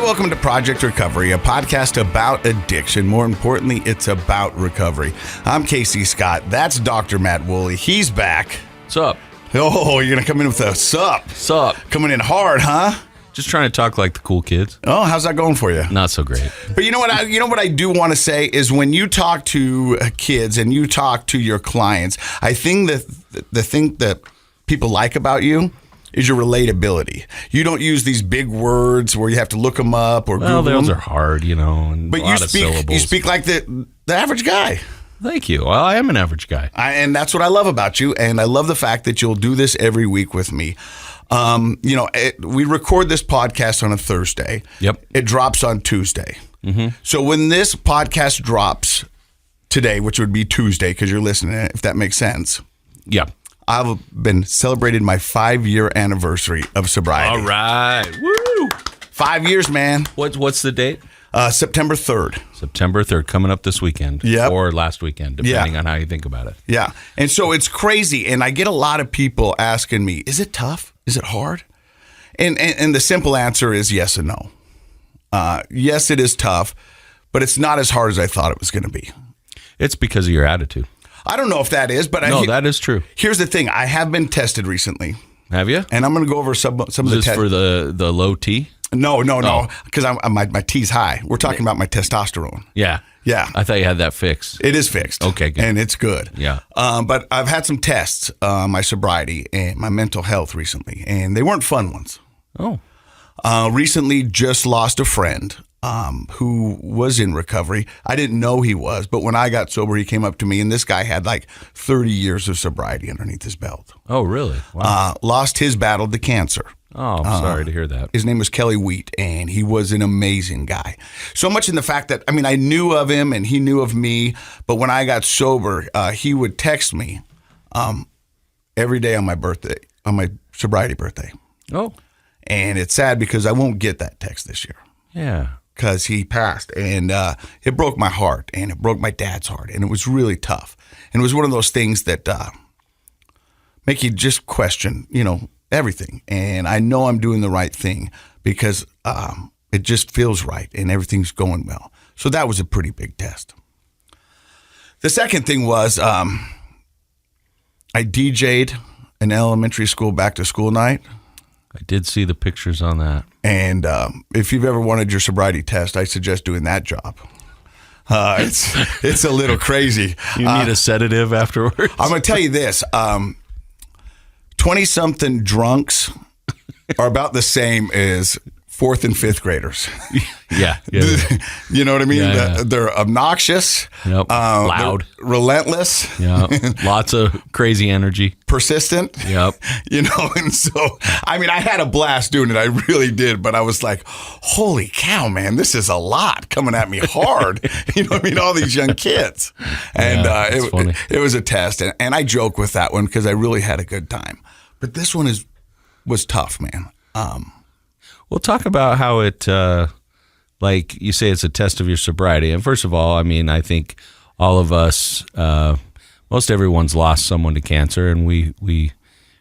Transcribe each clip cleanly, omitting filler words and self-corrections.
welcome to Project Recovery, a podcast about addiction. More importantly, it's about recovery. I'm Casey Scott. That's Dr. Matt Woolley. He's back. Sup? Oh, you're going to come in with a sup. Sup? Coming in hard, huh? Just trying to talk like the cool kids. Oh, how's that going for you? Not so great. But you know what I do want to say is when you talk to kids and you talk to your clients, I think that the thing that people like about you is your relatability. You don't use these big words where you have to look them up or Google them. Those are hard, and but a lot of syllables. You speak like the average guy. Thank you. Well, I am an average guy. And that's what I love about you. And I love the fact that you'll do this every week with me. We record this podcast on a Thursday. Yep. It drops on Tuesday. Mm-hmm. So when this podcast drops today, which would be Tuesday because you're listening, if that makes sense. Yeah. I've been celebrating my 5-year anniversary of sobriety. All right. Woo! 5 years, man. What's the date? September 3rd. September 3rd, coming up this weekend. Yep. Or last weekend, depending on how you think about it. Yeah. And so it's crazy. And I get a lot of people asking me, is it tough? Is it hard? And the simple answer is yes and no. Yes, it is tough, but it's not as hard as I thought it was going to be. It's because of your attitude. I don't know if that is, but that is true. Here's the thing. I have been tested recently. Have you? And I'm going to go over some of the tests. For the low T? No, because my T's high. We're talking about my testosterone. Yeah. Yeah. I thought you had that fixed. It is fixed. Okay, good. And it's good. Yeah. But I've had some tests, my sobriety and my mental health recently, and they weren't fun ones. Oh. Recently just lost a friend who was in recovery. I didn't know he was, but when I got sober, he came up to me, and this guy had like 30 years of sobriety underneath his belt. Oh, really? Wow. Lost his battle to cancer. Oh, I'm sorry to hear that. His name was Kelly Wheat, and he was an amazing guy. So much in the fact that, I knew of him, and he knew of me, but when I got sober, he would text me every day on my birthday, on my sobriety birthday. Oh. And it's sad because I won't get that text this year. Yeah. Because he passed, and it broke my heart, and it broke my dad's heart, and it was really tough. And it was one of those things that make you just question, everything. And I know I'm doing the right thing because it just feels right, and everything's going well. So that was a pretty big test. The second thing was I DJ'd an elementary school back-to-school night. I did see the pictures on that. And if you've ever wanted your sobriety test, I suggest doing that job. It's a little crazy. You need a sedative afterwards? I'm going to tell you this. 20-something drunks are about the same as 4th and 5th graders. Yeah. You know what I mean? Yeah. They're obnoxious. Yep. Loud. Relentless. Yeah. Lots of crazy energy. Persistent. Yep. And so, I had a blast doing it. I really did. But I was like, holy cow, man, this is a lot coming at me hard. All these young kids. And it was a test. And I joke with that one because I really had a good time. But this one was tough, man. We'll talk about how it, like you say, it's a test of your sobriety. And first of all, I think all of us, most everyone's lost someone to cancer, and we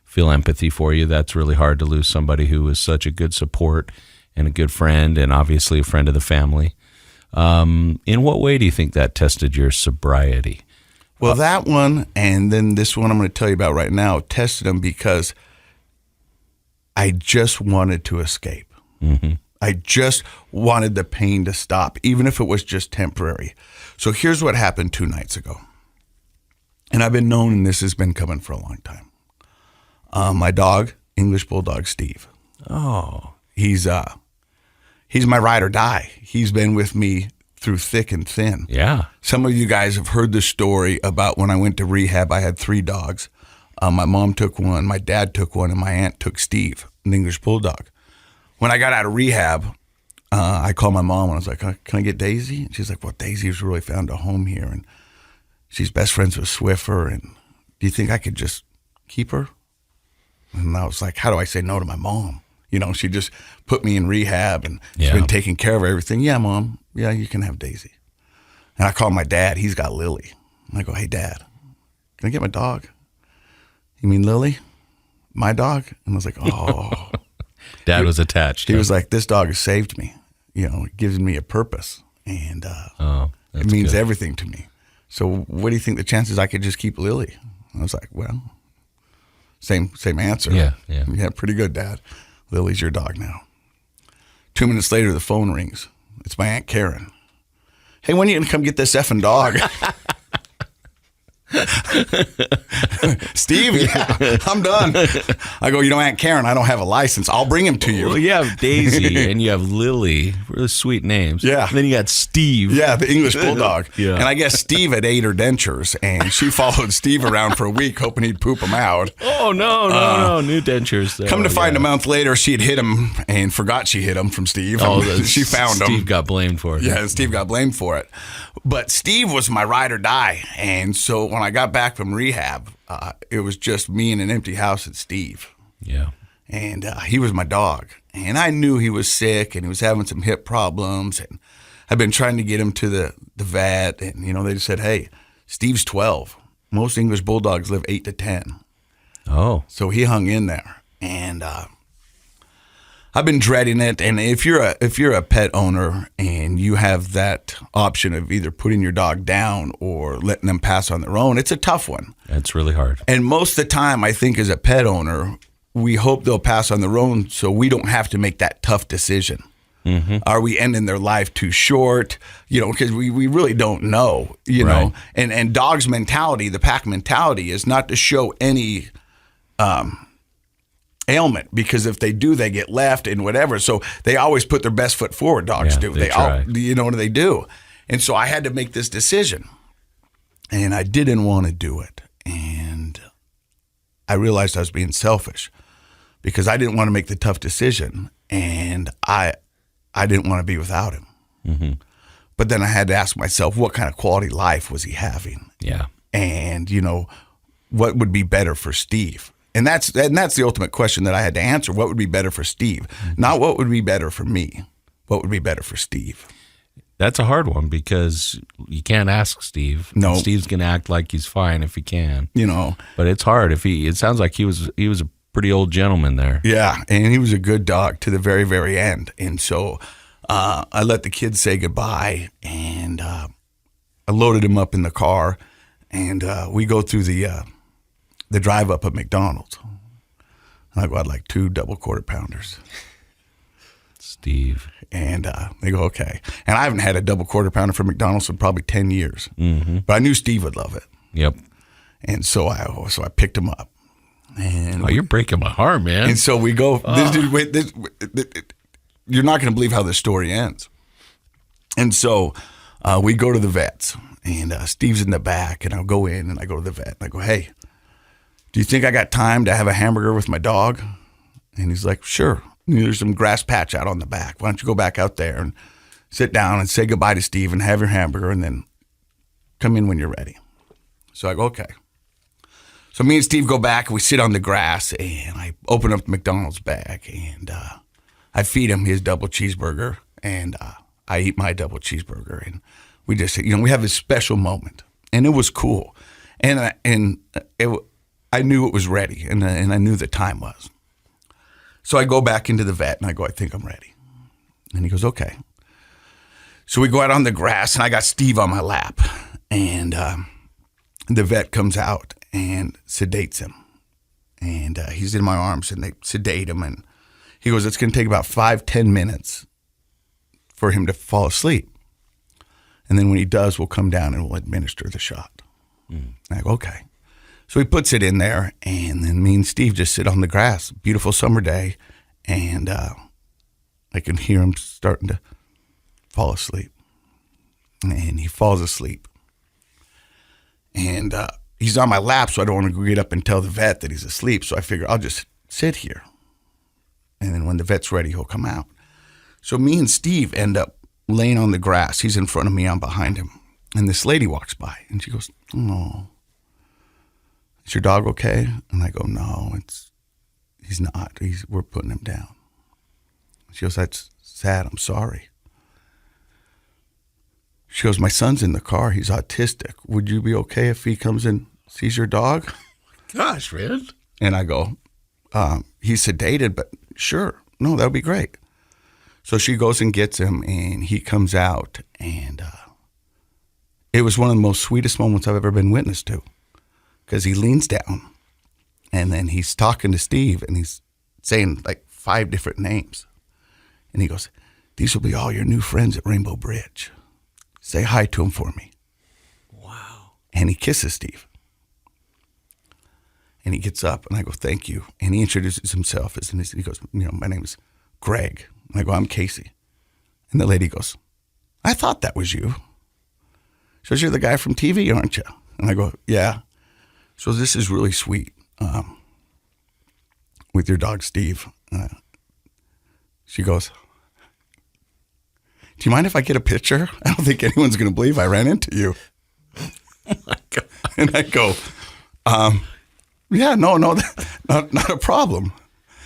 feel empathy for you. That's really hard to lose somebody who was such a good support and a good friend, and obviously a friend of the family. In what way do you think that tested your sobriety? Well, that one, and then this one I'm going to tell you about right now, tested them because I just wanted to escape. Mm-hmm. I just wanted the pain to stop, even if it was just temporary. So here's what happened 2 nights ago. And I've been known, and this has been coming for a long time. My dog, English Bulldog Steve. Oh. He's my ride or die. He's been with me through thick and thin. Yeah. Some of you guys have heard the story about when I went to rehab, I had 3 dogs. My mom took one, my dad took one, and my aunt took Steve, an English Bulldog. When I got out of rehab, I called my mom and I was like, can I get Daisy? And she's like, well, Daisy's really found a home here, and she's best friends with Swiffer, and do you think I could just keep her? And I was like, how do I say no to my mom? She just put me in rehab, and she's been taking care of everything. Yeah, Mom. Yeah, you can have Daisy. And I called my dad. He's got Lily. And I go, hey, Dad, can I get my dog? You mean Lily? My dog? And I was like, oh. Dad was attached. He was like, this dog has saved me. it gives me a purpose, and it that's means good. everything to me. So what do you think the chances I could just keep Lily? I was like, well, same answer. Yeah. Pretty good, Dad. Lily's your dog now. 2 minutes later, the phone rings. It's my Aunt Karen. Hey, when are you going to come get this effing dog? Steve, yeah, I'm done. I go, Aunt Karen, I don't have a license. I'll bring him to you. Well, you have Daisy and you have Lily, really sweet names. Yeah. And then you got Steve. Yeah, the English Bulldog. Yeah. And I guess Steve had 8 her dentures, and she followed Steve around for a week, hoping he'd poop them out. Oh, no, new dentures. There. Come to find a month later, she had hit him and forgot she hit him from Steve. Oh, she found him. Steve got blamed for it. Yeah, Steve got blamed for it. But Steve was my ride or die. And so when I got back from rehab, it was just me in an empty house and Steve. Yeah. And he was my dog. And I knew he was sick and he was having some hip problems. And I've been trying to get him to the vet. And, they just said, hey, Steve's 12. Most English Bulldogs live 8 to 10. Oh. So he hung in there. And I've been dreading it. And if you're a pet owner and you have that option of either putting your dog down or letting them pass on their own, it's a tough one. It's really hard. And most of the time, I think as a pet owner, we hope they'll pass on their own so we don't have to make that tough decision. Mm-hmm. Are we ending their life too short? Because we really don't know, Right. know. And dogs' mentality, the pack mentality, is not to show any ailment, because if they do, they get left and whatever. So they always put their best foot forward. Dogs do. They try. What they do. And so I had to make this decision, and I didn't want to do it. And I realized I was being selfish because I didn't want to make the tough decision, and I didn't want to be without him. Mm-hmm. But then I had to ask myself, what kind of quality life was he having? Yeah. And what would be better for Steve? And that's the ultimate question that I had to answer. What would be better for Steve? Mm-hmm. Not what would be better for me. What would be better for Steve? That's a hard one because you can't ask Steve. No. Steve's going to act like he's fine if he can. But it's hard. It sounds like he was a pretty old gentleman there. Yeah, and he was a good dog to the very, very end. And so I let the kids say goodbye, and I loaded him up in the car, and we go through the drive up at McDonald's. And I go, I'd like 2 double quarter pounders. Steve. And they go, okay. And I haven't had a double quarter pounder from McDonald's in probably 10 years. Mm-hmm. But I knew Steve would love it. Yep. And so I picked him up. And you're breaking my heart, man. And so we go, you're not going to believe how this story ends. And so we go to the vets, and Steve's in the back, and I'll go in, and I go to the vet, and I go, hey, do you think I got time to have a hamburger with my dog? And he's like, sure. And there's some grass patch out on the back. Why don't you go back out there and sit down and say goodbye to Steve and have your hamburger, and then come in when you're ready. So I go, okay. So me and Steve go back, and we sit on the grass, and I open up the McDonald's bag, and I feed him his double cheeseburger, and I eat my double cheeseburger, and we just, we have this special moment, and it was cool, and I knew it was ready, and I knew the time was. So I go back into the vet, and I go, I think I'm ready, and he goes, okay. So we go out on the grass, and I got Steve on my lap, and the vet comes out and sedates him, and he's in my arms, and they sedate him, and he goes, it's going to take about 5-10 minutes for him to fall asleep, and then when he does, we'll come down and we'll administer the shot. And I go, okay. So he puts it in there, and then me and Steve just sit on the grass, beautiful summer day, and I can hear him starting to fall asleep, and he falls asleep, and he's on my lap, so I don't want to get up and tell the vet that he's asleep. So I figure I'll just sit here. And then when the vet's ready, he'll come out. So me and Steve end up laying on the grass. He's in front of me, I'm behind him. And this lady walks by, and she goes, oh, is your dog okay? And I go, no, he's not. We're putting him down. She goes, that's sad. I'm sorry. She goes, my son's in the car. He's autistic. Would you be okay if he comes and sees your dog? Gosh, man. And I go, he's sedated, but sure. No, that would be great. So she goes and gets him, and he comes out, and it was one of the most sweetest moments I've ever been witness to, because he leans down, and then he's talking to Steve, and he's saying like 5 different names. And he goes, "These will be all your new friends at Rainbow Bridge. Say hi to them for me." Wow. And he kisses Steve. And he gets up, and I go, "Thank you." And he introduces himself. He goes, "My name is Greg." And I go, "I'm Casey." And the lady goes, "I thought that was you." She goes, "You're the guy from TV, aren't you?" And I go, "Yeah." So this is really sweet with your dog, Steve. She goes, "Do you mind if I get a picture? I don't think anyone's going to believe I ran into you." Oh my God. And I go, "Yeah, no, not a problem."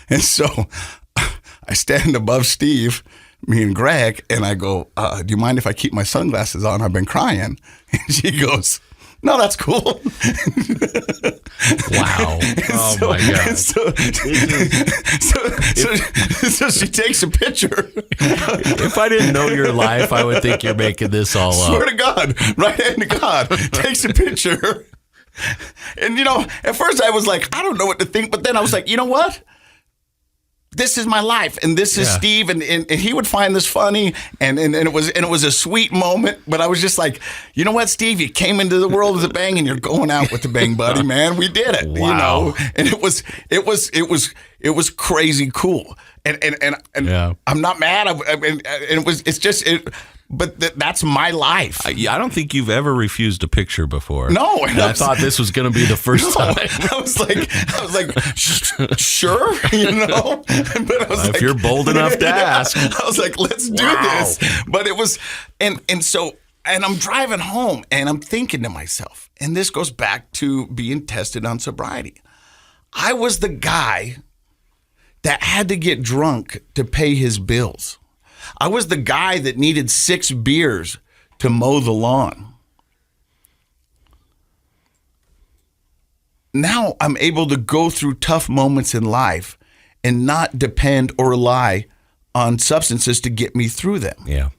And so I stand above Steve, me and Greg, and I go, "Do you mind if I keep my sunglasses on? I've been crying." And she goes, "No, that's cool." Wow. Oh my God. So she takes a picture. If I didn't know your life, I would think you're making this all up. Swear to God, right hand to God, takes a picture. And at first I was like, I don't know what to think, but then I was like, you know what? This is my life, and this is Steve, and he would find this funny, and it was a sweet moment. But I was just like, you know what, Steve, you came into the world with a bang, and you're going out with a bang, buddy, man. We did it, Wow. And it was crazy cool, and I'm not mad. But that's my life. I don't think you've ever refused a picture before. No, and I thought this was going to be the first time. I was like, sure, But I was if you're bold enough to ask, I was like, let's do this. But it was, and I'm driving home, and I'm thinking to myself, and this goes back to being tested on sobriety. I was the guy that had to get drunk to pay his bills. I was the guy that needed 6 beers to mow the lawn. Now I'm able to go through tough moments in life and not depend or rely on substances to get me through them. Yeah.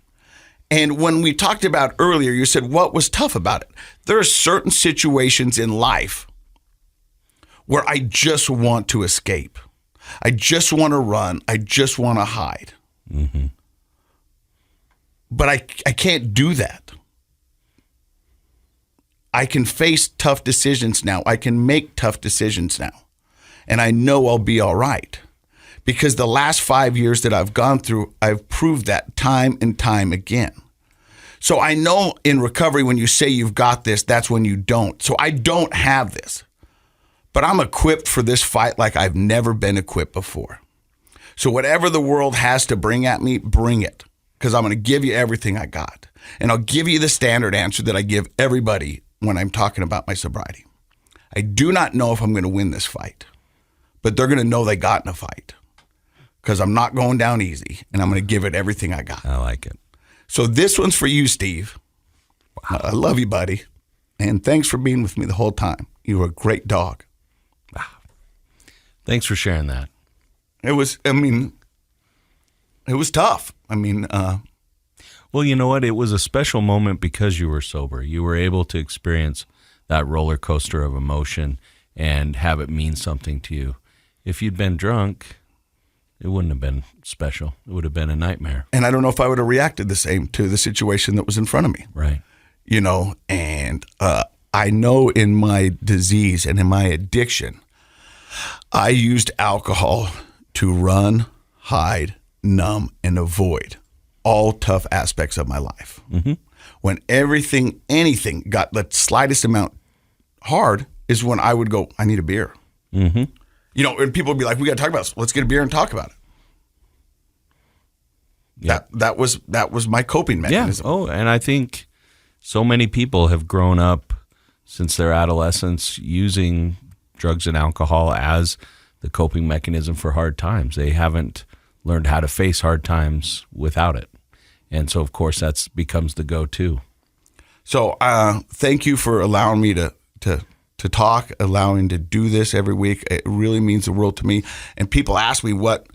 And when we talked about earlier, you said, what was tough about it? There are certain situations in life where I just want to escape. I just want to run. I just want to hide. Mm-hmm. But I can't do that. I can face tough decisions now. I can make tough decisions now. And I know I'll be all right. Because the last 5 years that I've gone through, I've proved that time and time again. So I know in recovery, when you say you've got this, that's when you don't. So I don't have this. But I'm equipped for this fight like I've never been equipped before. So whatever the world has to bring at me, bring it. Because I'm going to give you everything I got. And I'll give you the standard answer that I give everybody when I'm talking about my sobriety. I do not know if I'm going to win this fight, but they're going to know they got in a fight. Because I'm not going down easy, and I'm going to give it everything I got. I like it. So this one's for you, Steve. Wow. I love you, buddy. And thanks for being with me the whole time. You were a great dog. Wow. Thanks for sharing that. It was tough. Well, you know what? It was a special moment because you were sober. You were able to experience that roller coaster of emotion and have it mean something to you. If you'd been drunk, it wouldn't have been special. It would have been a nightmare. And I don't know if I would have reacted the same to the situation that was in front of me. Right. And I know in my disease and in my addiction, I used alcohol to run, hide, numb, and avoid all tough aspects of my life. Mm-hmm. When anything got the slightest amount hard is when I would go, I need a beer. Mm-hmm. And people would be like, we got to talk about this. Let's get a beer and talk about it. Yep. That was my coping mechanism. Yeah. Oh, and I think so many people have grown up since their adolescence using drugs and alcohol as the coping mechanism for hard times. They haven't learned how to face hard times without it. And so, of course, that becomes the go-to. So thank you for allowing me to talk, allowing to do this every week. It really means the world to me. And people ask me what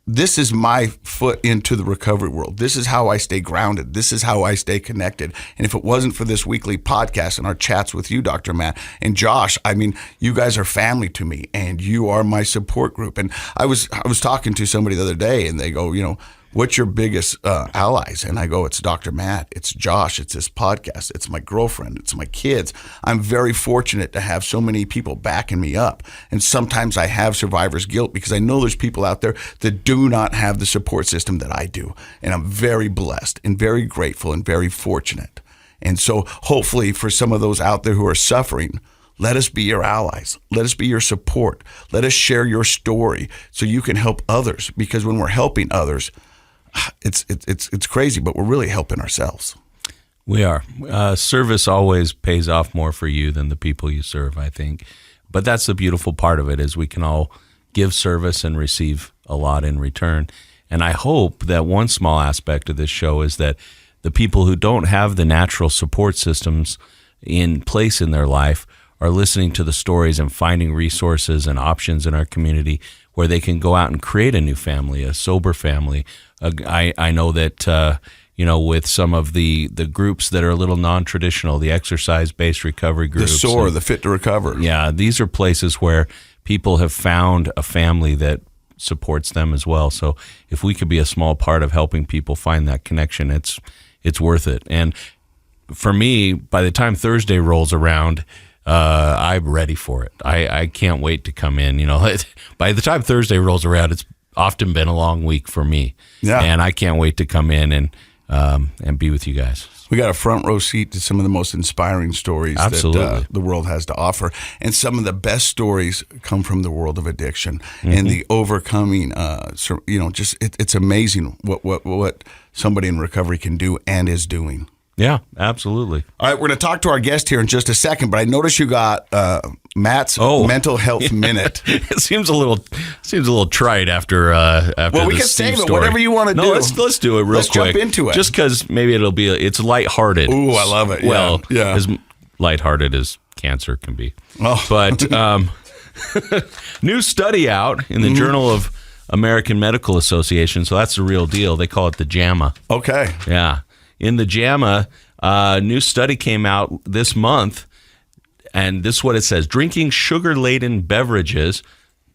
this is my foot into the recovery world. This is how I stay grounded. This is how I stay connected. And if it wasn't for this weekly podcast and our chats with you, Dr. Matt and Josh, I mean, you guys are family to me, and you are my support group. And I was talking to somebody the other day, and they go, you know, what's your biggest allies? And I go, it's Dr. Matt, it's Josh, it's this podcast, it's my girlfriend, it's my kids. I'm very fortunate to have so many people backing me up. And sometimes I have survivor's guilt because I know there's people out there that do not have the support system that I do. And I'm very blessed and very grateful and very fortunate. And so hopefully for some of those out there who are suffering, let us be your allies. Let us be your support. Let us share your story so you can help others. Because when we're helping others, it's crazy, but we're really helping ourselves. We are. Service always pays off more for you than the people you serve, I think. But that's the beautiful part of it, is we can all give service and receive a lot in return. And I hope that one small aspect of this show is that the people who don't have the natural support systems in place in their life are listening to the stories and finding resources and options in our community where they can go out and create a new family, a sober family. I know that, with some of the groups that are a little non-traditional, the exercise-based recovery groups. The SOAR, the Fit to Recover. Yeah, these are places where people have found a family that supports them as well. So if we could be a small part of helping people find that connection, it's worth it. And for me, by the time Thursday rolls around, I'm ready for it. I can't wait to come in. By the time Thursday rolls around, it's often been a long week for me. Yeah. And I can't wait to come in and be with you guys. We got a front row seat to some of the most inspiring stories that the world has to offer. And some of the best stories come from the world of addiction and the overcoming, it's amazing what somebody in recovery can do and is doing. Yeah, absolutely. All right, we're going to talk to our guest here in just a second, but I noticed you got Matt's mental health minute. It seems a little trite after well, we can save it, whatever you want to do. No, let's do it real quick. Let's jump into it. Just because maybe it's lighthearted. Ooh, I love it. Well, yeah. As lighthearted as cancer can be. Oh. But new study out in the Journal of American Medical Association. So that's the real deal. They call it the JAMA. Okay. Yeah. In the JAMA, a new study came out this month, and this is what it says. Drinking sugar-laden beverages,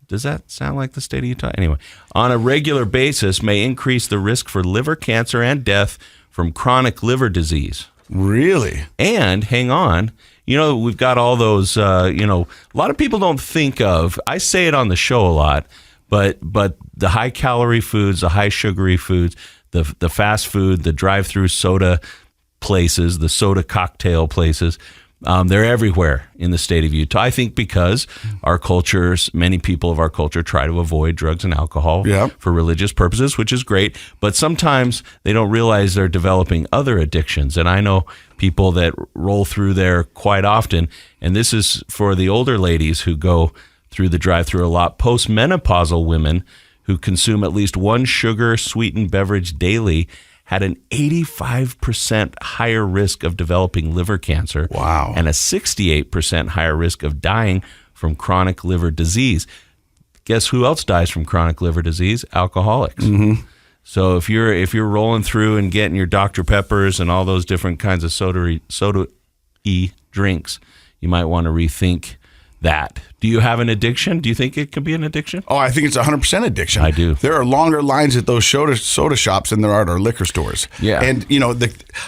does that sound like the state of Utah? Anyway, on a regular basis may increase the risk for liver cancer and death from chronic liver disease. Really? And, hang on, we've got all those, a lot of people don't think of, I say it on the show a lot, but the high-calorie foods, the high-sugary foods, the fast food, the drive-through soda places, the soda cocktail places, they're everywhere in the state of Utah. I think because many people of our culture try to avoid drugs and alcohol for religious purposes, which is great. But sometimes they don't realize they're developing other addictions. And I know people that roll through there quite often. And this is for the older ladies who go through the drive-through a lot. Postmenopausal women who consume at least one sugar-sweetened beverage daily had an 85% higher risk of developing liver cancer. Wow. And a 68% higher risk of dying from chronic liver disease. Guess who else dies from chronic liver disease? Alcoholics. Mm-hmm. So if you're rolling through and getting your Dr. Peppers and all those different kinds of soda-y drinks, you might want to rethink that. Do you have an addiction? Do you think it could be an addiction? Oh, I think it's 100% addiction. I do. There are longer lines at those soda shops than there are at our liquor stores. Yeah. And,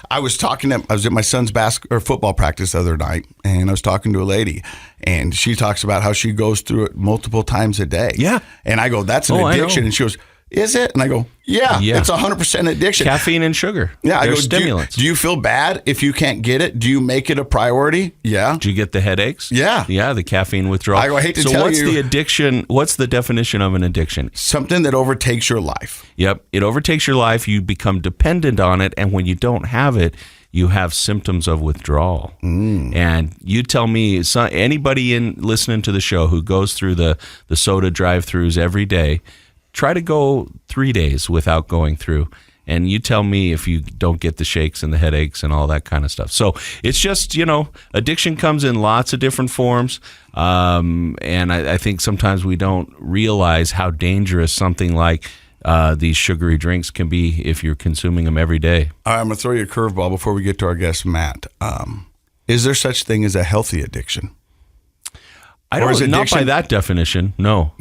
I was at my son's football practice the other night, and I was talking to a lady, and she talks about how she goes through it multiple times a day. Yeah. And I go, that's an addiction. And she goes, is it? And I go, yeah. It's 100% addiction. Caffeine and sugar. Yeah. They're stimulants. Do you feel bad if you can't get it? Do you make it a priority? Yeah. Do you get the headaches? Yeah. Yeah, the caffeine withdrawal. I hate to tell you. So what's the addiction? What's the definition of an addiction? Something that overtakes your life. It overtakes your life. You become dependent on it. And when you don't have it, you have symptoms of withdrawal. And you tell me, anybody listening to the show who goes through the soda drive-thrus every day, try to go 3 days without going through. And you tell me if you don't get the shakes and the headaches and all that kind of stuff. So it's just, addiction comes in lots of different forms. And I think sometimes we don't realize how dangerous something like these sugary drinks can be if you're consuming them every day. All right, I'm going to throw you a curveball before we get to our guest, Matt. Is there such thing as a healthy addiction? Not by that definition. No.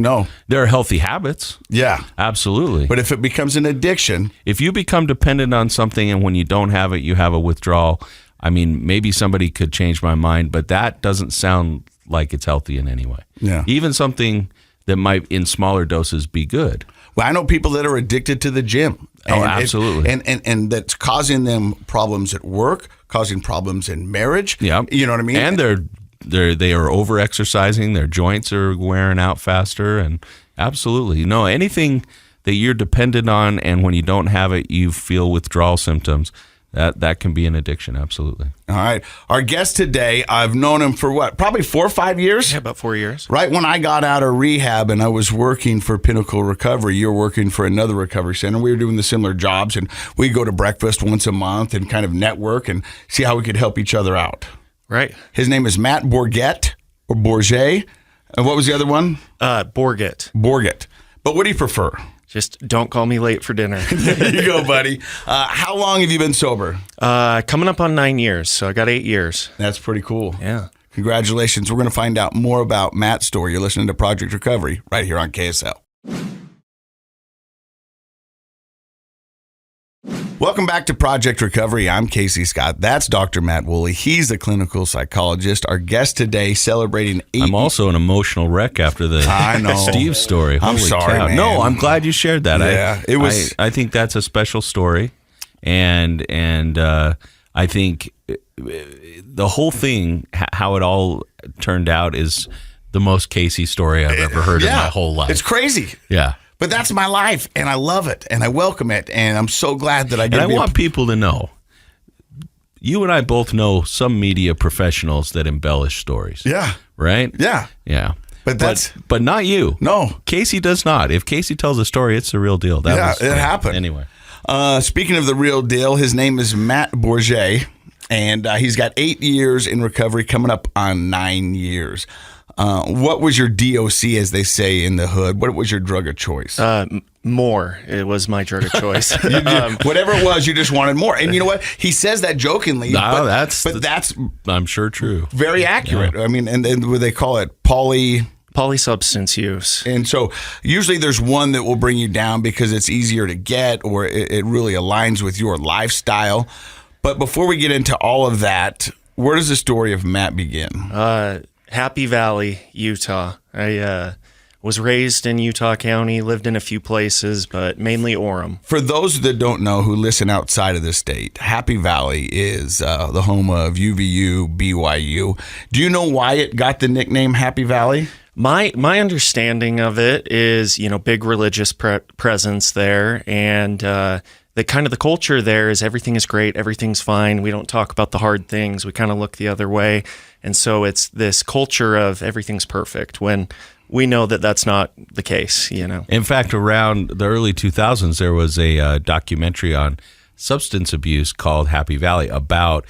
There are healthy habits. Yeah. Absolutely. But if it becomes an addiction. If you become dependent on something and when you don't have it, you have a withdrawal. I mean, maybe somebody could change my mind, but that doesn't sound like it's healthy in any way. Yeah. Even something that might in smaller doses be good. Well, I know people that are addicted to the gym. Absolutely. And that's causing them problems at work, causing problems in marriage. Yeah. You know what I mean? And they are over exercising, their joints are wearing out faster, and absolutely. No, anything that you're dependent on and when you don't have it, you feel withdrawal symptoms. That can be an addiction, absolutely. All right. Our guest today, I've known him for what? Probably 4 or 5 years? Yeah, about 4 years. Right when I got out of rehab and I was working for Pinnacle Recovery, you're working for another recovery center. We were doing the similar jobs, and we go to breakfast once a month and kind of network and see how we could help each other out. Right. His name is Matt Borget or Borget. And what was the other one? Borget. Borget. But what do you prefer? Just don't call me late for dinner. There you go, buddy. How long have you been sober? Coming up on 9 years, so I got 8 years. That's pretty cool. Yeah. Congratulations. We're going to find out more about Matt's story. You're listening to Project Recovery right here on KSL. Welcome back to Project Recovery. I'm Casey Scott. That's Dr. Matt Woolley. He's a clinical psychologist. Our guest today celebrating 8 I'm also an emotional wreck after the Steve story. I'm Holy sorry, cow. man. No, I'm glad you shared that. Yeah, it was. I think that's a special story, and I think the whole thing, how it all turned out, is the most Casey story I've ever heard in my whole life. It's crazy. Yeah. But that's my life, and I love it, and I welcome it, and I'm so glad that I get And I want people to know, you and I both know some media professionals that embellish stories. Yeah. Right? Yeah. Yeah. But not you. No. Casey does not. If Casey tells a story, it's the real deal. It happened. Anyway. Speaking of the real deal, his name is Matt Borget, and he's got 8 years in recovery, coming up on 9 years. What was your DOC, as they say in the hood? What was your drug of choice? More. It was my drug of choice. Whatever it was, you just wanted more. And you know what? He says that jokingly, No, but that's I'm sure true. very accurate. Yeah. I mean, and what they call it, Polysubstance use. And so usually there's one that will bring you down because it's easier to get, or it really aligns with your lifestyle. But before we get into all of that, where does the story of Matt begin? Happy Valley, Utah. I was raised in Utah County, lived in a few places, but mainly Orem. For those that don't know who listen outside of the state, Happy Valley is the home of UVU, BYU. Do you know why it got the nickname Happy Valley? My understanding of it is, big religious presence there, and the kind of the culture there is everything is great, everything's fine. We don't talk about the hard things. We kind of look the other way. And so it's this culture of everything's perfect when we know that that's not the case, In fact, around the early 2000s, there was a documentary on substance abuse called Happy Valley about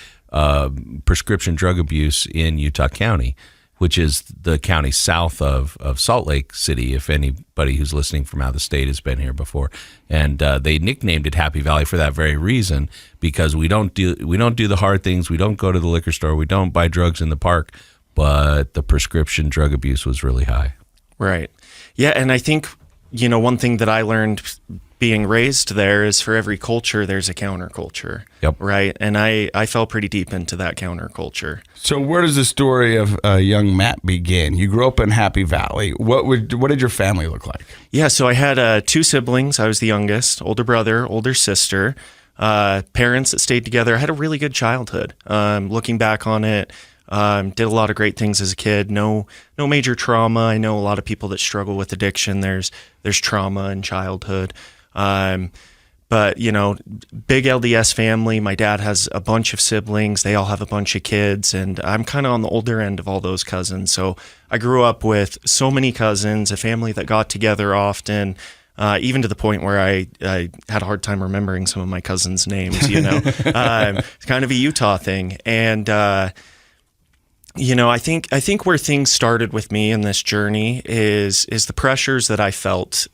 prescription drug abuse in Utah County, which is the county south of Salt Lake City, if anybody who's listening from out of the state has been here before. And they nicknamed it Happy Valley for that very reason, because we don't do the hard things. We don't go to the liquor store. We don't buy drugs in the park. But the prescription drug abuse was really high. Right. Yeah, and I think, one thing that I learned being raised there is for every culture, there's a counterculture. Yep. Right. And I fell pretty deep into that counterculture. So where does the story of young Matt begin? You grew up in Happy Valley. What did your family look like? Yeah, so I had 2 siblings. I was the youngest, older brother, older sister, parents that stayed together. I had a really good childhood. Looking back on it, did a lot of great things as a kid. No major trauma. I know a lot of people that struggle with addiction. There's trauma in childhood. But, big LDS family. My dad has a bunch of siblings. They all have a bunch of kids, and I'm kind of on the older end of all those cousins. So I grew up with so many cousins, a family that got together often, even to the point where I had a hard time remembering some of my cousins' names, It's kind of a Utah thing. And I think where things started with me in this journey is the pressures that I felt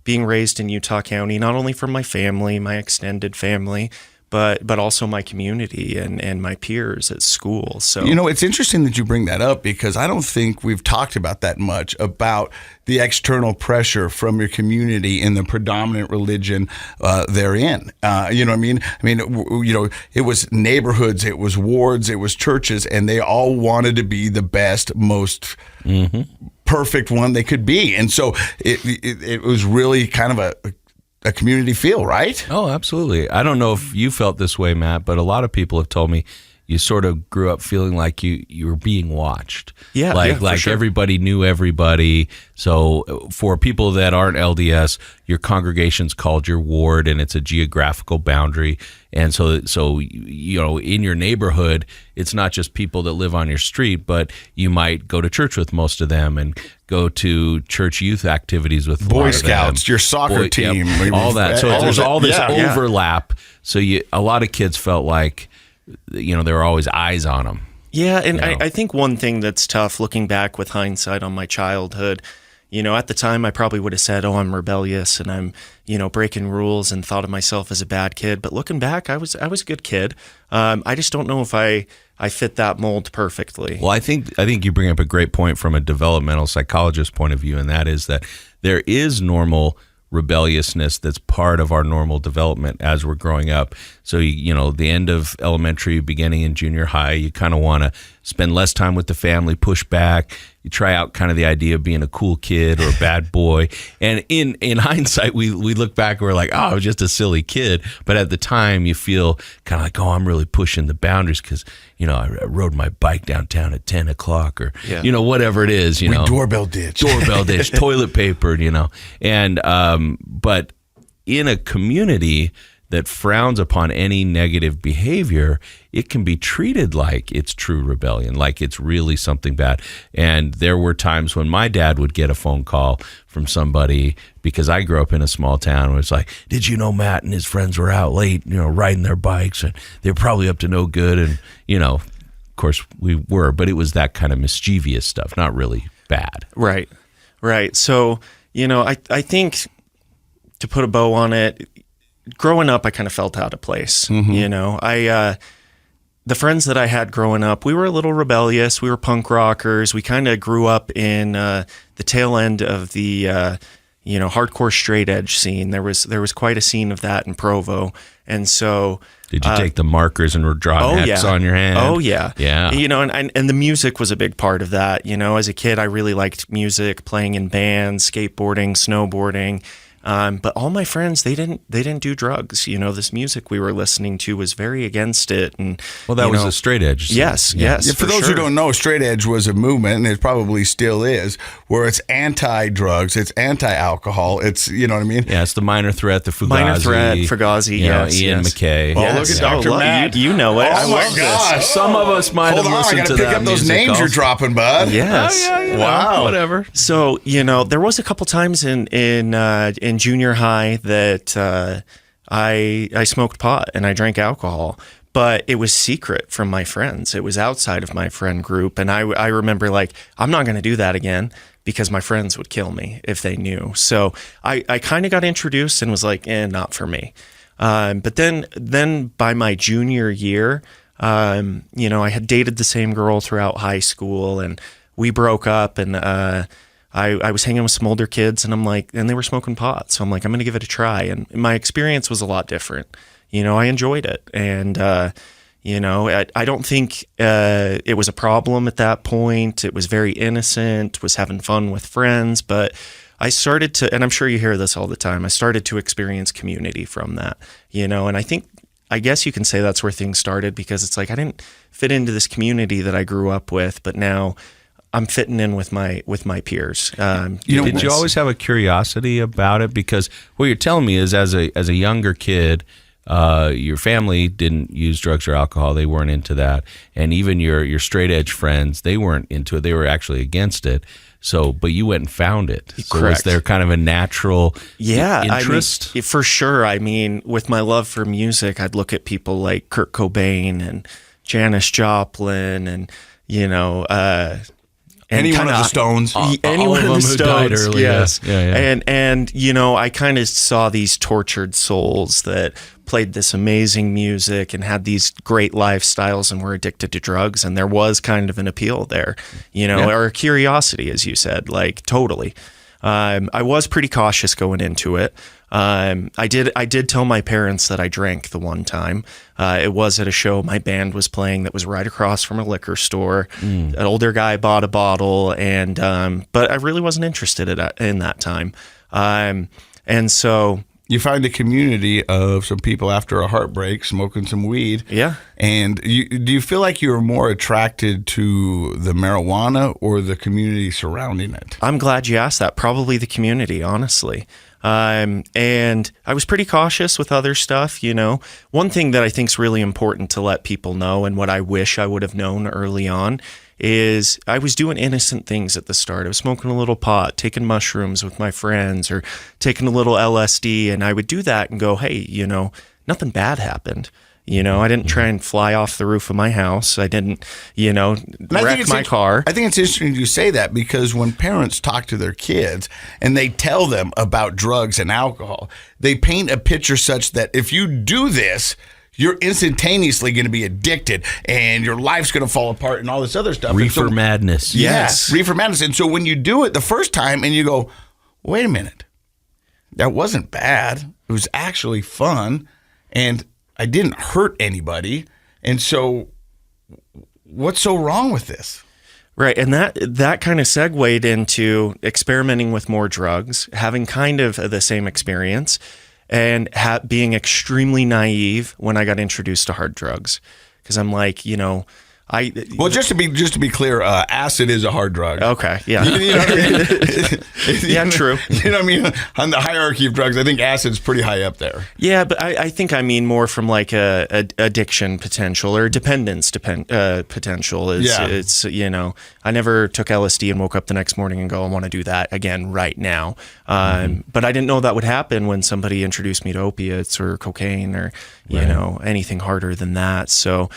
being raised in Utah County, not only from my family, my extended family, but also my community and my peers at school. So it's interesting that you bring that up, because I don't think we've talked about that much, about the external pressure from your community in the predominant religion they're in. You know what I mean? It was neighborhoods, it was wards, it was churches, and they all wanted to be the best, most perfect one they could be. And so it was really kind of a community feel, right? Oh, absolutely. I don't know if you felt this way, Matt, but a lot of people have told me you sort of grew up feeling like you were being watched. Yeah, like sure. Everybody knew everybody. So for people that aren't LDS, your congregation's called your ward, and it's a geographical boundary. And so in your neighborhood, it's not just people that live on your street, but you might go to church with most of them and go to church youth activities with Boy Scouts, your soccer team, all that. So there's all this overlap. So a lot of kids felt like, there were always eyes on them. Yeah, and I think one thing that's tough looking back with hindsight on my childhood, at the time I probably would have said, oh, I'm rebellious and I'm, breaking rules, and thought of myself as a bad kid. But looking back, I was a good kid. I just don't know if I fit that mold perfectly. Well, I think you bring up a great point from a developmental psychologist point of view, and that is that there is normal rebelliousness that's part of our normal development as we're growing up. So, the end of elementary, beginning in junior high, you kind of want to spend less time with the family, push back. You try out kind of the idea of being a cool kid or a bad boy. And in hindsight, we look back and we're like, oh, I was just a silly kid. But at the time, you feel kind of like, oh, I'm really pushing the boundaries because, I rode my bike downtown at 10 o'clock or, whatever it is. We doorbell ditch, toilet paper, And, but in a community that frowns upon any negative behavior, it can be treated like it's true rebellion, like it's really something bad. And there were times when my dad would get a phone call from somebody, because I grew up in a small town, where it's like, did you know Matt and his friends were out late, riding their bikes, and they're probably up to no good. And, of course we were, but it was that kind of mischievous stuff, not really bad. Right. So, I think, to put a bow on it, growing up, I kind of felt out of place. The friends that I had growing up, we were a little rebellious. We were punk rockers. We kind of grew up in the tail end of the hardcore straight edge scene. There was quite a scene of that in Provo, and so. Did you take the markers and draw X on your hand? Oh yeah, yeah. And the music was a big part of that. As a kid, I really liked music, playing in bands, skateboarding, snowboarding. But all my friends, they didn't do drugs. This music we were listening to was very against it. And that was a straight edge scene. Yes. Yeah, for those who don't know, straight edge was a movement, and it probably still is, where it's anti-drugs, it's anti-alcohol, it's, you know what I mean? Yeah, it's the Minor Threat, the Fugazi. Minor Threat, Fugazi, Ian McKay. Oh, look at Dr. Matt. You know it. Oh my gosh. Some of us might have listened to that. I got to pick up those names also. you're dropping, bud. Yes. Oh, yeah, wow. Whatever. So, there was a couple times in junior high that I smoked pot and I drank alcohol, but it was secret from my friends. It was outside of my friend group. And I remember, like, I'm not going to do that again because my friends would kill me if they knew. So I kind of got introduced and was like, not for me. But then by my junior year, I had dated the same girl throughout high school, and we broke up, and I was hanging with some older kids, and and they were smoking pot. So I'm like, I'm going to give it a try. And my experience was a lot different. I enjoyed it. And, I don't think it was a problem at that point. It was very innocent, was having fun with friends. But I started to, and I'm sure you hear this all the time, I started to experience community from that, and I guess you can say that's where things started, because it's like I didn't fit into this community that I grew up with, but now I'm fitting in with my peers. Did you always have a curiosity about it? Because what you're telling me is, as a younger kid, your family didn't use drugs or alcohol; they weren't into that, and even your straight edge friends, they weren't into it; they were actually against it. So, but you went and found it. So Correct. Was there kind of a natural interest? For sure. With my love for music, I'd look at people like Kurt Cobain and Janis Joplin and you know, Any one of the Stones. Any all one of of the them who died Stones, early, yes. yeah. And you know, I kind of saw these tortured souls that played this amazing music and had these great lifestyles and were addicted to drugs, and there was kind of an appeal there, you know, or a curiosity, as you said, like totally. I was pretty cautious going into it. I did tell my parents that I drank the one time. It was at a show my band was playing that was right across from a liquor store. An older guy bought a bottle, and but I really wasn't interested in that time. And so you find a community of some people after a heartbreak smoking some weed. Yeah. And do you feel like you're more attracted to the marijuana or the community surrounding it? I'm glad you asked that. Probably the community, honestly. And I was pretty cautious with other stuff, you know. One thing that I think is really important to let people know, and what I wish I would have known early on, is I was doing innocent things at the start. I was smoking a little pot, taking mushrooms with my friends, or taking a little LSD, and I would do that and go, hey, you know, nothing bad happened. You know, I didn't try and fly off the roof of my house. I didn't, you know, wreck my car. I think it's interesting you say that, because when parents talk to their kids and they tell them about drugs and alcohol, they paint a picture such that if you do this, you're instantaneously going to be addicted and your life's going to fall apart and all this other stuff. Reefer madness. Yes. Reefer madness. And so when you do it the first time and you go, wait a minute, that wasn't bad. It was actually fun. And I didn't hurt anybody. And so what's so wrong with this? Right. And that kind of segued into experimenting with more drugs, having kind of the same experience, and being extremely naive when I got introduced to hard drugs. Because I'm like, you know, just to be clear, acid is a hard drug. Okay, yeah. You know what I mean? Yeah, true. You know what I mean? On the hierarchy of drugs, I think acid's pretty high up there. Yeah, but I think I mean more from like a addiction potential or dependence potential. It's, you know, I never took LSD and woke up the next morning and go, I want to do that again right now. But I didn't know that would happen when somebody introduced me to opiates or cocaine or, you know, anything harder than that. So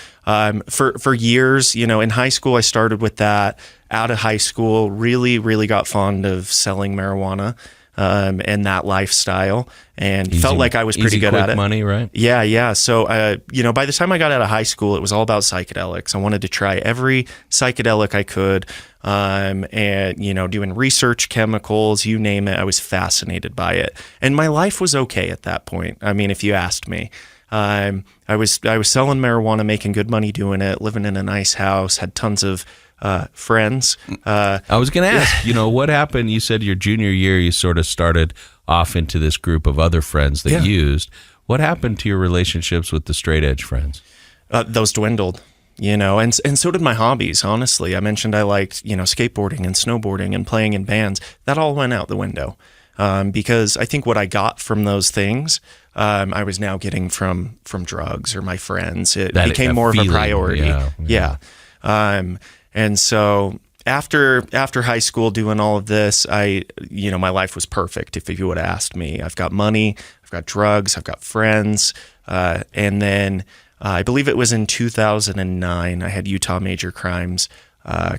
for years, you know, in high school, I started with that. Out of high school, really, really got fond of selling marijuana and that lifestyle, and felt like I was pretty good at it. Money, right? Yeah. So, you know, by the time I got out of high school, it was all about psychedelics. I wanted to try every psychedelic I could, and, you know, doing research, chemicals, you name it. I was fascinated by it. And my life was okay at that point. I mean, if you asked me. I was selling marijuana, making good money doing it, living in a nice house, had tons of friends. I was going to ask, you know, what happened? You said your junior year, you sort of started off into this group of other friends that used. What happened to your relationships with the straight edge friends? Those dwindled, you know, and so did my hobbies, honestly. I mentioned I liked, you know, skateboarding and snowboarding and playing in bands. That all went out the window. Because I think what I got from those things, I was now getting from drugs or my friends. It became more of a priority. Yeah. And so after high school, doing all of this, you know, my life was perfect. If you would have asked me, I've got money, I've got drugs, I've got friends. And then I believe it was in 2009, I had Utah Major Crimes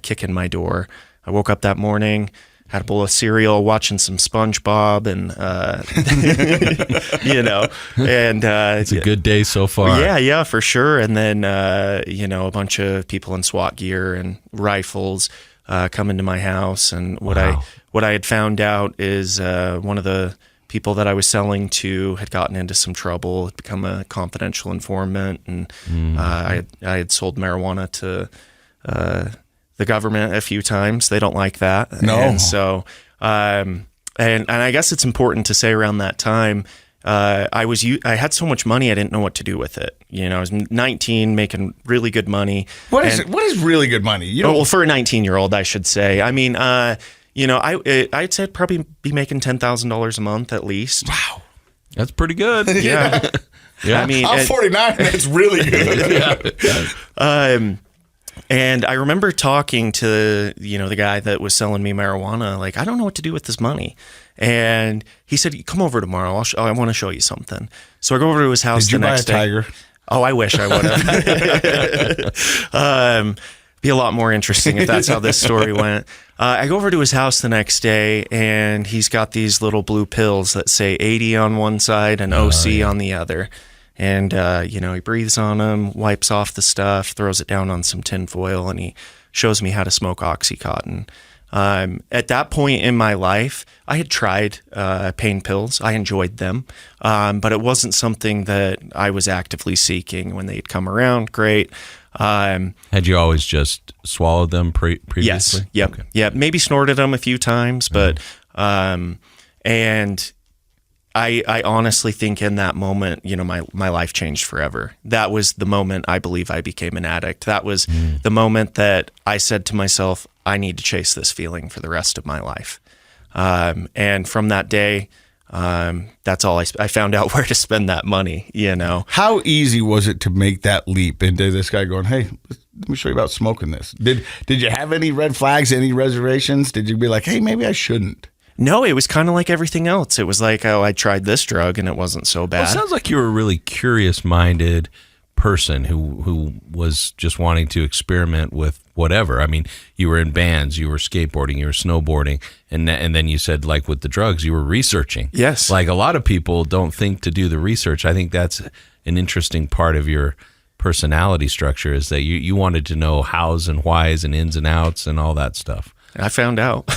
kick in my door. I woke up that morning, had a bowl of cereal, watching some SpongeBob, and you know, and it's a good day so far. Yeah, for sure. And then you know, a bunch of people in SWAT gear and rifles come into my house, and what I had found out is one of the people that I was selling to had gotten into some trouble, had become a confidential informant, and I had sold marijuana to the government a few times. They don't like that. No. And so, and I guess it's important to say around that time, I had so much money, I didn't know what to do with it. You know, I was 19, making really good money. What is really good money? You know, well, for a 19-year-old, I should say. I mean, you know, I'd say I'd probably be making $10,000 a month at least. Wow. That's pretty good. Yeah. Yeah. I mean, I'm 49. That's really good. And I remember talking to, you know, the guy that was selling me marijuana, like, I don't know what to do with this money. And he said, come over tomorrow. I want to show you something. So I go over to his house the next day. Did you buy a tiger? Oh, I wish I would have. Be a lot more interesting if that's how this story went. I go over to his house the next day, and he's got these little blue pills that say 80 on one side and OC on the other. And, he breathes on them, wipes off the stuff, throws it down on some tin foil, and he shows me how to smoke Oxycontin. At that point in my life, I had tried pain pills. I enjoyed them, but it wasn't something that I was actively seeking. When they'd come around, great. Had you always just swallowed them previously? Yes. Yep. Okay. Yeah. Maybe snorted them a few times, but and I honestly think in that moment, my life changed forever. That was the moment I believe I became an addict. That was the moment that I said to myself, I need to chase this feeling for the rest of my life. And from that day, that's all I found out where to spend that money, How easy was it to make that leap into this guy going, hey, let me show you about smoking this? Did you have any red flags, any reservations? Did you be like, hey, maybe I shouldn't? No, it was kind of like everything else. It was like, oh, I tried this drug and it wasn't so bad. Well, it sounds like you were a really curious-minded person who was just wanting to experiment with whatever. I mean, you were in bands, you were skateboarding, you were snowboarding, and then you said, like with the drugs, you were researching. Yes. Like a lot of people don't think to do the research. I think that's an interesting part of your personality structure, is that you wanted to know hows and whys and ins and outs and all that stuff. I found out.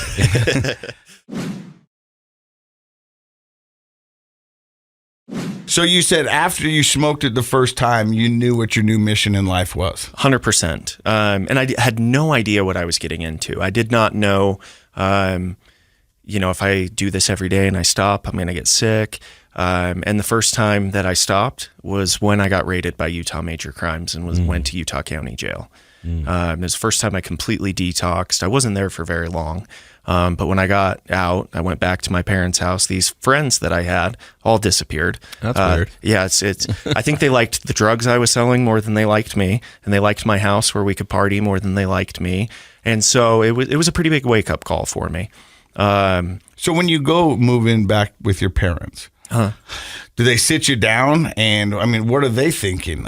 So you said after you smoked it the first time, you knew what your new mission in life was. 100%. And I had no idea what I was getting into. I did not know, if I do this every day and I stop, I'm going to get sick. And the first time that I stopped was when I got raided by Utah Major Crimes and went to Utah County Jail. It was the first time I completely detoxed. I wasn't there for very long. But when I got out, I went back to my parents' house. These friends that I had all disappeared. That's weird. Yeah, it's. I think they liked the drugs I was selling more than they liked me, and they liked my house where we could party more than they liked me. And so it was a pretty big wake up call for me. So when you go move in back with your parents, do they sit you down? And I mean, what are they thinking?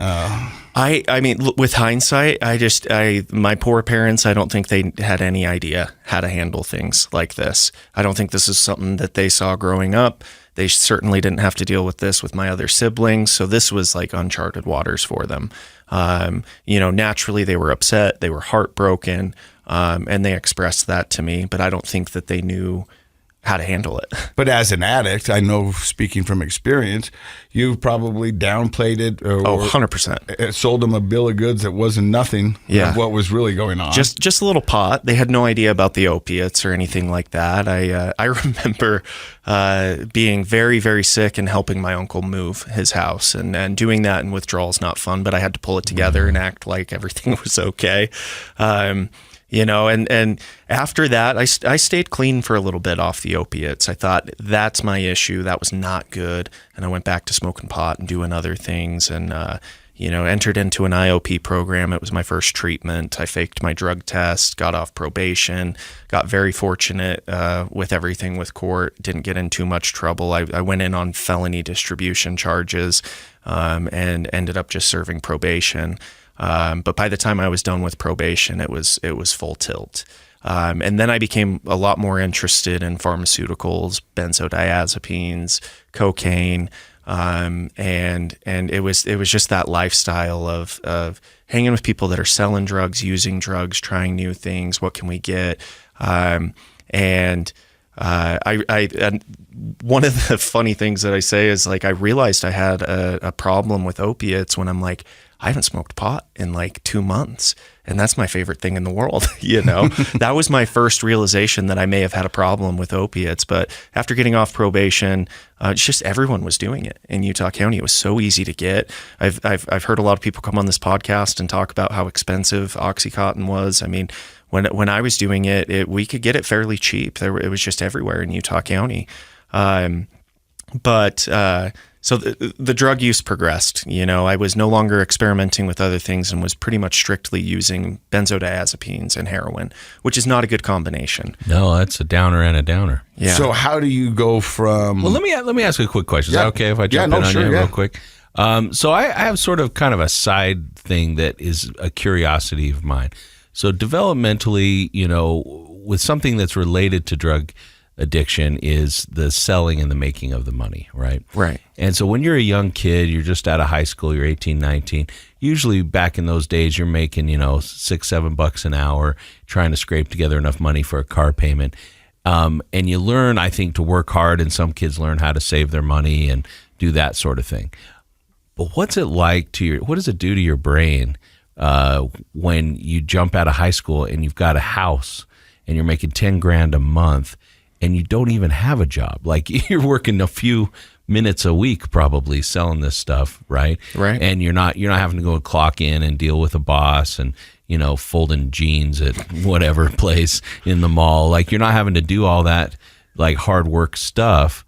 I mean, with hindsight, my poor parents, I don't think they had any idea how to handle things like this. I don't think this is something that they saw growing up. They certainly didn't have to deal with this with my other siblings. So this was like uncharted waters for them. Naturally they were upset, they were heartbroken, and they expressed that to me, but I don't think that they knew how to handle it. But as an addict, I know, speaking from experience, you've probably downplayed it or 100%. Sold them a bill of goods that wasn't nothing of what was really going on. Just a little pot. They had no idea about the opiates or anything like that. I remember being very, very sick and helping my uncle move his house, and doing that in withdrawal is not fun, but I had to pull it together and act like everything was okay. And after that, I stayed clean for a little bit off the opiates. I thought, that's my issue. That was not good. And I went back to smoking pot and doing other things, and, entered into an IOP program. It was my first treatment. I faked my drug test, got off probation, got very fortunate with everything with court, didn't get in too much trouble. I went in on felony distribution charges and ended up just serving probation. But by the time I was done with probation, it was full tilt. And then I became a lot more interested in pharmaceuticals, benzodiazepines, cocaine, and it was just that lifestyle of hanging with people that are selling drugs, using drugs, trying new things. What can we get? And one of the funny things that I say is, like, I realized I had a problem with opiates when I'm like, I haven't smoked pot in like 2 months, and that's my favorite thing in the world. That was my first realization that I may have had a problem with opiates. But after getting off probation, it's just everyone was doing it in Utah County. It was so easy to get. I've heard a lot of people come on this podcast and talk about how expensive Oxycontin was. I mean, when I was doing it, we could get it fairly cheap. It was just everywhere in Utah County. So the drug use progressed. I was no longer experimenting with other things and was pretty much strictly using benzodiazepines and heroin, which is not a good combination. No, that's a downer and a downer. Yeah. So how do you go from? Well, let me ask you a quick question. Is that okay if I jump in on you real quick? So I have sort of kind of a side thing that is a curiosity of mine. So developmentally, with something that's related to drug addiction is the selling and the making of the money, right? Right. And so when you're a young kid, you're just out of high school, you're 18, 19, usually back in those days, you're making, $6-7 an hour, trying to scrape together enough money for a car payment. And you learn, I think, to work hard, and some kids learn how to save their money and do that sort of thing. But what's it like what does it do to your brain when you jump out of high school and you've got a house and you're making $10,000 a month and you don't even have a job? Like, you're working a few minutes a week probably selling this stuff, right? Right. And you're not having to go clock in and deal with a boss and folding jeans at whatever place in the mall. Like, you're not having to do all that like hard work stuff.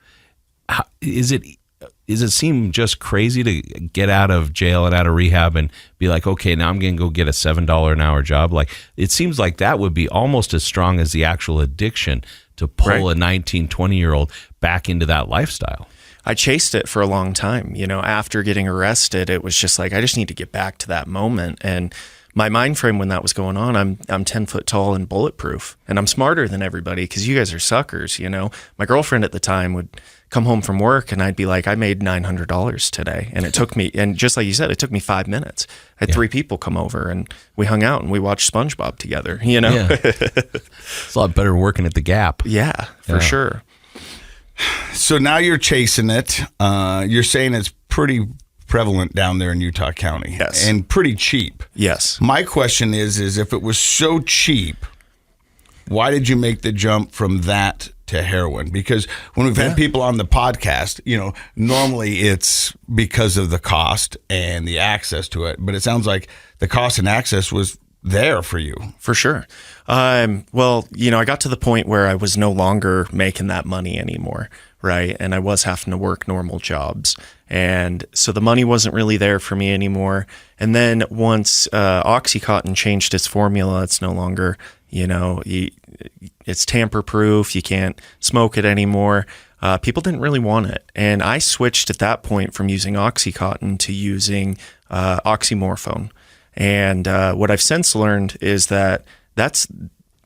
Is it seem just crazy to get out of jail and out of rehab and be like, okay, now I'm going to go get a $7 an hour job? Like, it seems like that would be almost as strong as the actual addiction to pull a 19, 20-year-old back into that lifestyle. I chased it for a long time. After getting arrested, it was just like, I just need to get back to that moment. And my mind frame when that was going on, I'm 10 foot tall and bulletproof, and I'm smarter than everybody because you guys are suckers. My girlfriend at the time would come home from work and I'd be like, I made $900 today. And it took me, and just like you said, it took me 5 minutes. I had 3 people come over and we hung out and we watched SpongeBob together, Yeah. It's a lot better than working at the Gap. Yeah, for sure. So now you're chasing it. You're saying it's pretty prevalent down there in Utah County. Yes. And pretty cheap. Yes. My question is if it was so cheap, why did you make the jump from that to heroin? Because when we've had people on the podcast, normally it's because of the cost and the access to it, but it sounds like the cost and access was there for you. For sure. Well, I got to the point where I was no longer making that money anymore, right? And I was having to work normal jobs. And so the money wasn't really there for me anymore. And then once Oxycontin changed its formula, it's no longer, it's tamper-proof. You can't smoke it anymore. People didn't really want it. And I switched at that point from using Oxycontin to using oxymorphone. And what I've since learned is that that's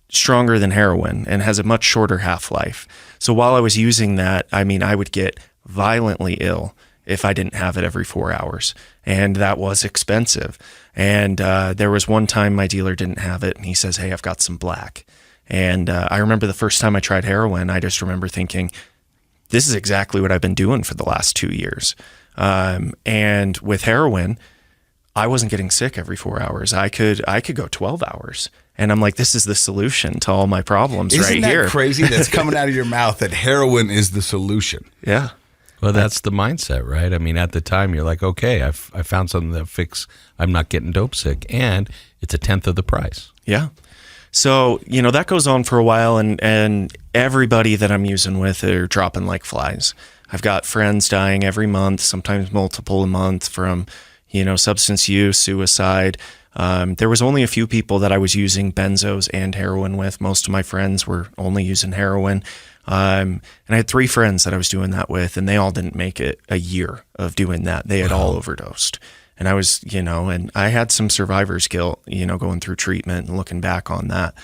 stronger than heroin and has a much shorter half-life. So while I was using that, I would get violently ill if I didn't have it every 4 hours. And that was expensive. And there was one time my dealer didn't have it, and he says, hey, I've got some black. And I remember the first time I tried heroin, I just remember thinking, this is exactly what I've been doing for the last 2 years. And with heroin, I wasn't getting sick every 4 hours. I could go 12 hours. And I'm like, this is the solution to all my problems. Isn't right here. Isn't that crazy? That's coming out of your mouth that heroin is the solution. Yeah. Well, that's the mindset, right? At the time, you're like, okay, I found something that I'm not getting dope sick, and it's a tenth of the price. Yeah. So, that goes on for a while, and everybody that I'm using with are dropping like flies. I've got friends dying every month, sometimes multiple a month from substance use, suicide. There was only a few people that I was using benzos and heroin with. Most of my friends were only using heroin. And I had 3 friends that I was doing that with, and they all didn't make it a year of doing that. They had all overdosed. And I was, and I had some survivor's guilt, going through treatment and looking back on that.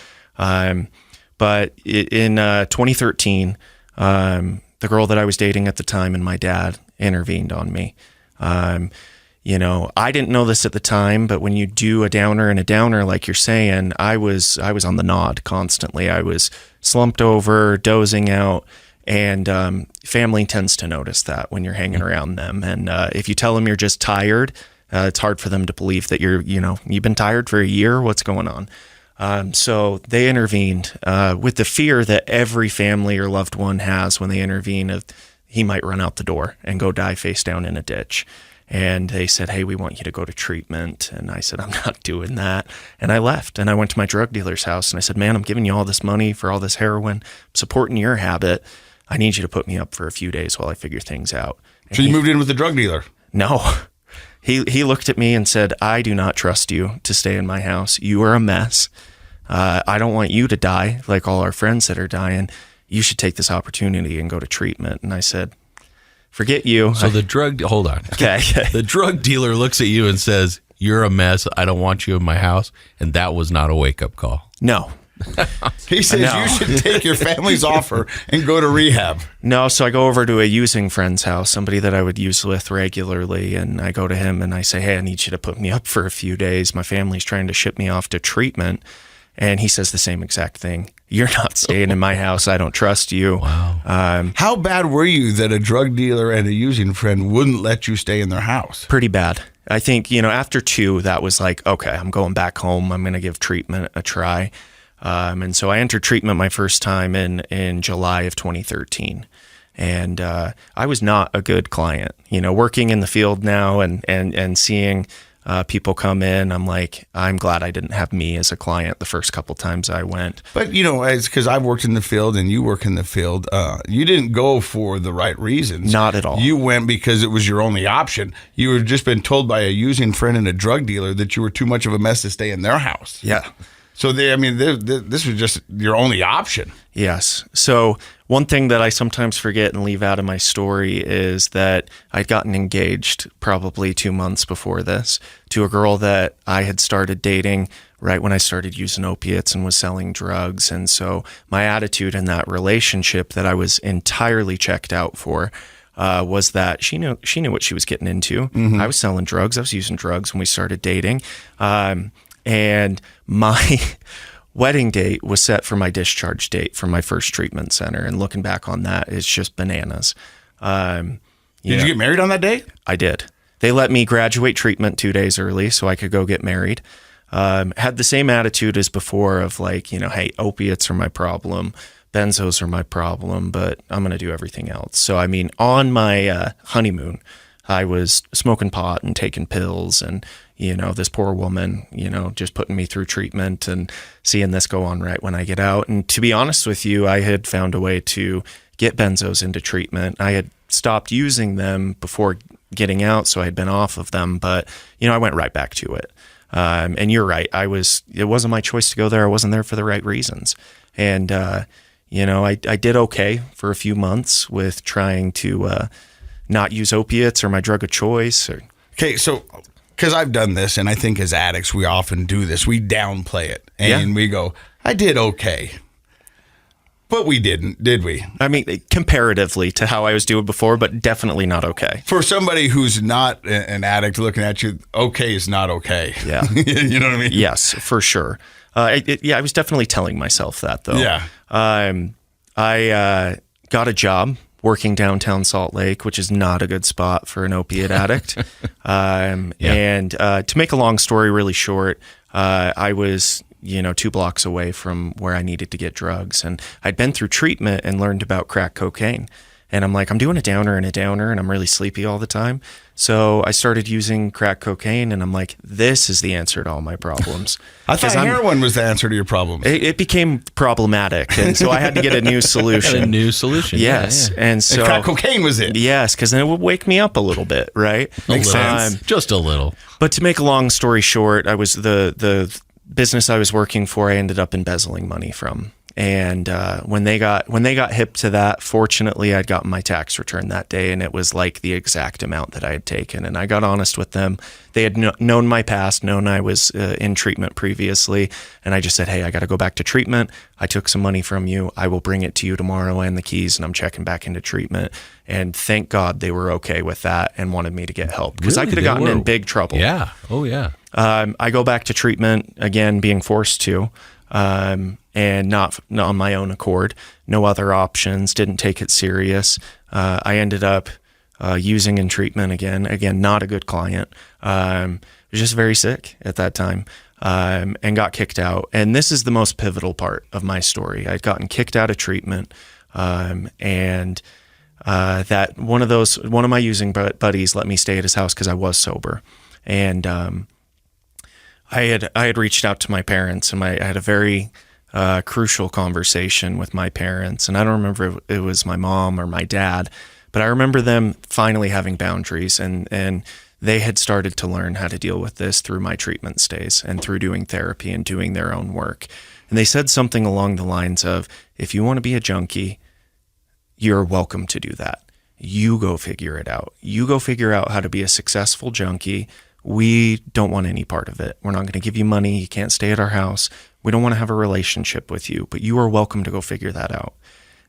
But in 2013, the girl that I was dating at the time and my dad intervened on me. I didn't know this at the time, but when you do a downer and a downer, like you're saying, I was on the nod constantly. I was slumped over, dozing out, and family tends to notice that when you're hanging around them. And if you tell them you're just tired, it's hard for them to believe that you've been tired for a year. What's going on? So they intervened with the fear that every family or loved one has when they intervene of he might run out the door and go die face down in a ditch. And they said, hey, we want you to go to treatment. And I said, I'm not doing that. And I left and I went to my drug dealer's house and I said, man, I'm giving you all this money for all this heroin, I'm supporting your habit. I need you to put me up for a few days while I figure things out. And So you moved in with the drug dealer? No. He looked at me and said, I do not trust you to stay in my house. You are a mess. I don't want you to die like all our friends that are dying. You should take this opportunity and go to treatment. And I said, forget you. So hold on. Okay. The drug dealer looks at you and says, you're a mess. I don't want you in my house. And that was not a wake-up call. No. He says you should take your family's offer and go to rehab. No, so I go over to a using friend's house, somebody that I would use with regularly, and I go to him and I say, hey, I need you to put me up for a few days. My family's trying to ship me off to treatment. And he says the same exact thing. You're not staying in my house. I don't trust you. Wow. How bad were you that a drug dealer and a using friend wouldn't let you stay in their house? Pretty bad. I think, after 2, that was like, okay, I'm going back home. I'm going to give treatment a try. And so I entered treatment my first time in July of 2013. And I was not a good client. Working in the field now and seeing people come in, I'm like, I'm glad I didn't have me as a client the first couple times I went. But, it's because I've worked in the field and you work in the field. You didn't go for the right reasons. Not at all. You went because it was your only option. You were just been told by a using friend and a drug dealer that you were too much of a mess to stay in their house. Yeah. So this was just your only option. Yes. So one thing that I sometimes forget and leave out of my story is that I'd gotten engaged probably 2 months before this to a girl that I had started dating right when I started using opiates and was selling drugs. And so my attitude in that relationship that I was entirely checked out for was that she knew what she was getting into. Mm-hmm. I was selling drugs. I was using drugs when we started dating. And my wedding date was set for my discharge date from my first treatment center. And looking back on that, it's just bananas. Did you get married on that day? I did. They let me graduate treatment 2 days early so I could go get married. Had the same attitude as before of like, hey, opiates are my problem. Benzos are my problem, but I'm going to do everything else. So, on my honeymoon, I was smoking pot and taking pills and, this poor woman, just putting me through treatment and seeing this go on right when I get out. And to be honest with you, I had found a way to get benzos into treatment. I had stopped using them before getting out, so I had been off of them, but, I went right back to it. And you're right. It wasn't my choice to go there. I wasn't there for the right reasons. And, I did okay for a few months with trying to not use opiates or my drug of choice. Okay, so because I've done this, and I think as addicts, we often do this. We downplay it, and we go, I did okay. But we didn't, did we? Comparatively to how I was doing before, but definitely not okay. For somebody who's not an addict looking at you, okay is not okay. Yeah. You know what I mean? Yes, for sure. I was definitely telling myself that, though. Yeah. I got a job working downtown Salt Lake, which is not a good spot for an opiate addict. And to make a long story really short, I was 2 blocks away from where I needed to get drugs. And I'd been through treatment and learned about crack cocaine. And I'm like, I'm doing a downer and I'm really sleepy all the time. So I started using crack cocaine, and I'm like, this is the answer to all my problems. I thought heroin was the answer to your problems. It became problematic, and so I had to get a new solution. A new solution. Yes. Yeah. And so crack cocaine was it. Yes, because then it would wake me up a little bit, right? Makes sense. Just a little. But to make a long story short, I was the business I was working for, I ended up embezzling money from. And when they got hip to that, fortunately, I'd gotten my tax return that day, and it was like the exact amount that I had taken. And I got honest with them. They had known my past, known I was in treatment previously, and I just said, hey, I got to go back to treatment. I took some money from you. I will bring it to you tomorrow and the keys, and I'm checking back into treatment. And thank God they were okay with that and wanted me to get help, because I could have gotten in big trouble. Yeah. Oh, yeah. I go back to treatment, again, being forced to. And not on my own accord, no other options, didn't take it serious. I ended up using in treatment again, not a good client. Was just very sick at that time, and got kicked out. And this is the most pivotal part of my story. I'd gotten kicked out of treatment, and that one of my using buddies let me stay at his house because I was sober. And I had reached out to my parents, and I had a very crucial conversation with my parents. And I don't remember if it was my mom or my dad, but I remember them finally having boundaries, and they had started to learn how to deal with this through my treatment stays and through doing therapy and doing their own work. And they said something along the lines of, if you want to be a junkie, you're welcome to do that. You go figure it out. You go figure out how to be a successful junkie we don't want any part of it. We're not going to give you money. You can't stay at our house. We don't want to have a relationship with you, but you are welcome to go figure that out.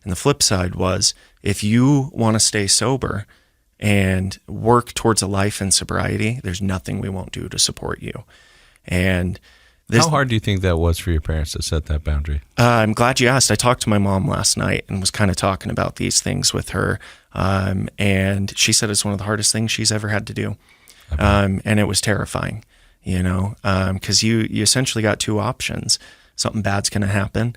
And the flip side was, if you want to stay sober and work towards a life in sobriety, there's nothing we won't do to support you. And how hard do you think that was for your parents to set that boundary? I'm glad you asked. I talked to my mom last night and was kind of talking about these things with her. And she said it's one of the hardest things she's ever had to do. And it was terrifying, because you essentially got two options. Something bad's going to happen,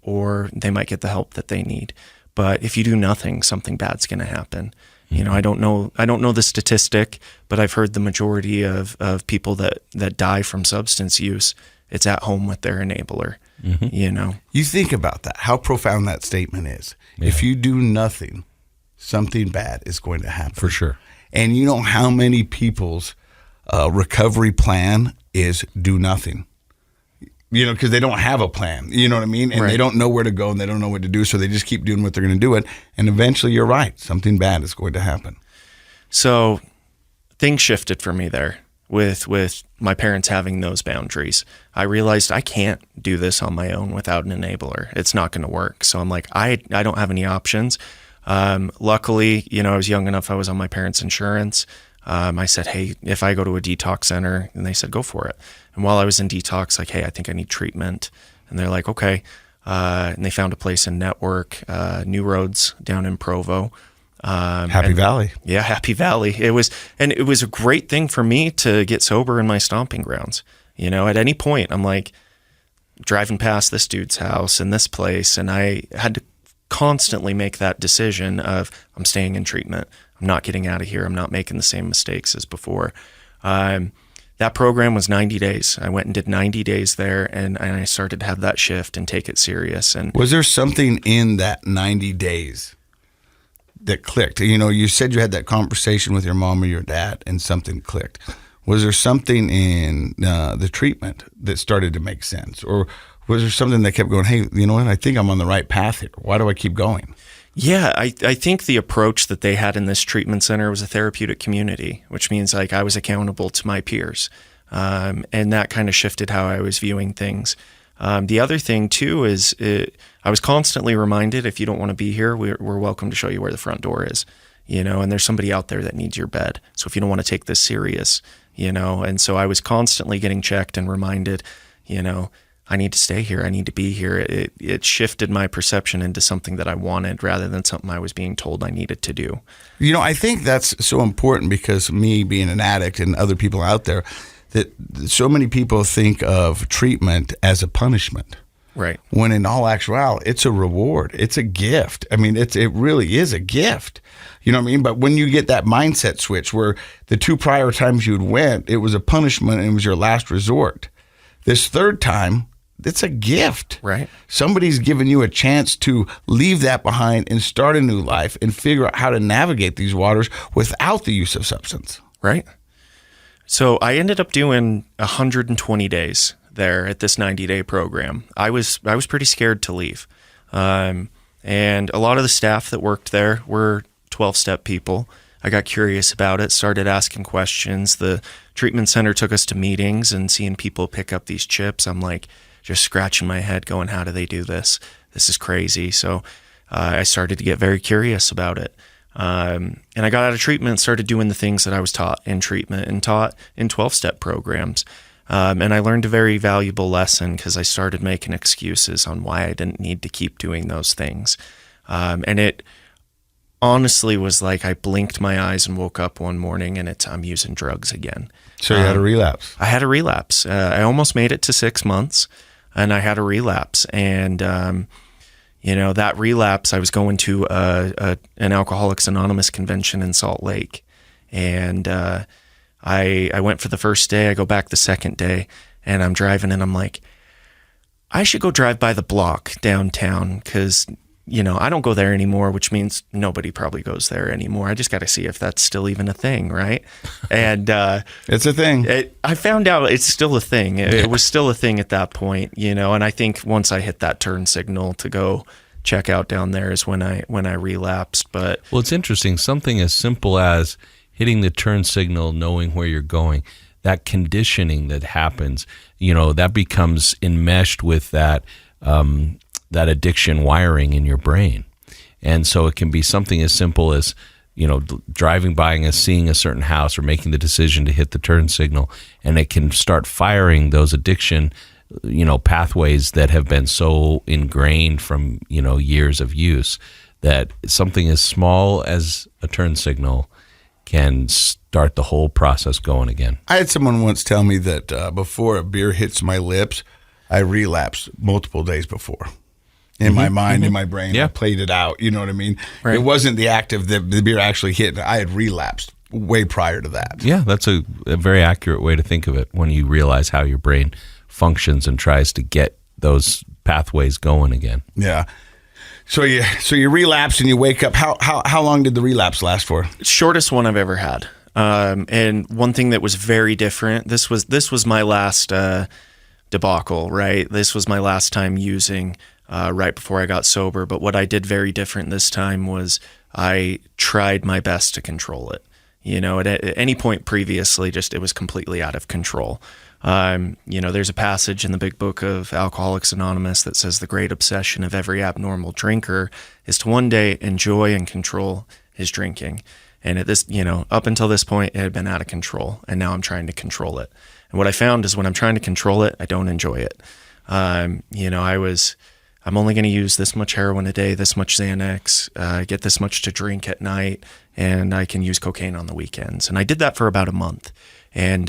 or they might get the help that they need. But if you do nothing, something bad's going to happen. I don't know the statistic, but I've heard the majority of people that die from substance use, it's at home with their enabler. You think about that, how profound that statement is. Yeah. If you do nothing, something bad is going to happen. For sure. And you know how many people's recovery plan is do nothing? Because they don't have a plan, you know what I mean? And They don't know where to go and they don't know what to do. So they just keep doing what they're going to do it. And eventually, you're right, something bad is going to happen. So things shifted for me there with my parents having those boundaries. I realized I can't do this on my own without an enabler. It's not going to work. So I'm like, I don't have any options. Luckily, I was young enough. I was on my parents' insurance. I said, hey, if I go to a detox center, and they said, go for it. And while I was in detox, like, hey, I think I need treatment. And they're like, okay. And they found a place in Network, New Roads down in Provo. Happy Valley. Yeah, Happy Valley. It was a great thing for me to get sober in my stomping grounds. At any point, I'm like driving past this dude's house and this place, and I had to constantly make that decision of, I'm staying in treatment. I'm not getting out of here. I'm not making the same mistakes as before. That program was 90 days. I went and did 90 days there, and I started to have that shift and take it serious. And was there something in that 90 days that clicked? You said you had that conversation with your mom or your dad, and something clicked. Was there something in the treatment that started to make sense? Or was there something that kept going, hey, you know what? I think I'm on the right path here. Why do I keep going? Yeah, I think the approach that they had in this treatment center was a therapeutic community, which means like I was accountable to my peers. And that kind of shifted how I was viewing things. The other thing too is I was constantly reminded, if you don't want to be here, we're welcome to show you where the front door is, and there's somebody out there that needs your bed. So if you don't want to take this serious, and so I was constantly getting checked and reminded, I need to stay here. I need to be here. It shifted my perception into something that I wanted rather than something I was being told I needed to do. I think that's so important, because me being an addict and other people out there, that so many people think of treatment as a punishment. Right. When in all actuality, it's a reward. It's a gift. I mean, it really is a gift. You know what I mean? But when you get that mindset switch where the two prior times you'd went, it was a punishment and it was your last resort. This third time, it's a gift. Right. Somebody's given you a chance to leave that behind and start a new life and figure out how to navigate these waters without the use of substance. Right. So I ended up doing 120 days there at this 90-day program. I was pretty scared to leave. And a lot of the staff that worked there were 12-step people. I got curious about it, started asking questions. The treatment center took us to meetings and seeing people pick up these chips. I'm like just scratching my head going, how do they do this? This is crazy. So I started to get very curious about it. And I got out of treatment and started doing the things that I was taught in treatment and taught in 12-step programs. And I learned a very valuable lesson because I started making excuses on why I didn't need to keep doing those things. And it honestly was like I blinked my eyes and woke up one morning and I'm using drugs again. So you had a relapse. I had a relapse. I almost made it to 6 months, and I had a relapse. And that relapse, I was going to an Alcoholics Anonymous convention in Salt Lake, and I went for the first day. I go back the second day, and I'm driving, and I'm like, I should go drive by the block downtown because I don't go there anymore, which means nobody probably goes there anymore. I just got to see if that's still even a thing, right? And it's a thing. I found out it's still a thing. It was still a thing at that point, and I think once I hit that turn signal to go check out down there is when I relapsed. But well, it's interesting. Something as simple as hitting the turn signal, knowing where you're going, that conditioning that happens, that becomes enmeshed with that addiction wiring in your brain. And so it can be something as simple as, driving by and seeing a certain house or making the decision to hit the turn signal, and it can start firing those addiction, pathways that have been so ingrained from, years of use, that something as small as a turn signal can start the whole process going again. I had someone once tell me that before a beer hits my lips, I relapse multiple days before. In my mind, in my brain, I played it out. You know what I mean? Right. It wasn't the act of the beer actually hit. I had relapsed way prior to that. Yeah, that's a very accurate way to think of it when you realize how your brain functions and tries to get those pathways going again. Yeah. So you relapse and you wake up. How long did the relapse last for? Shortest one I've ever had. And one thing that was very different. This was my last debacle. Right. This was my last time using. Right before I got sober. But what I did very different this time was I tried my best to control it. At any point previously, it was completely out of control. There's a passage in the big book of Alcoholics Anonymous that says the great obsession of every abnormal drinker is to one day enjoy and control his drinking. And at this, up until this point, it had been out of control. And now I'm trying to control it. And what I found is when I'm trying to control it, I don't enjoy it. I'm only going to use this much heroin a day, this much Xanax, get this much to drink at night, and I can use cocaine on the weekends. And I did that for about a month, and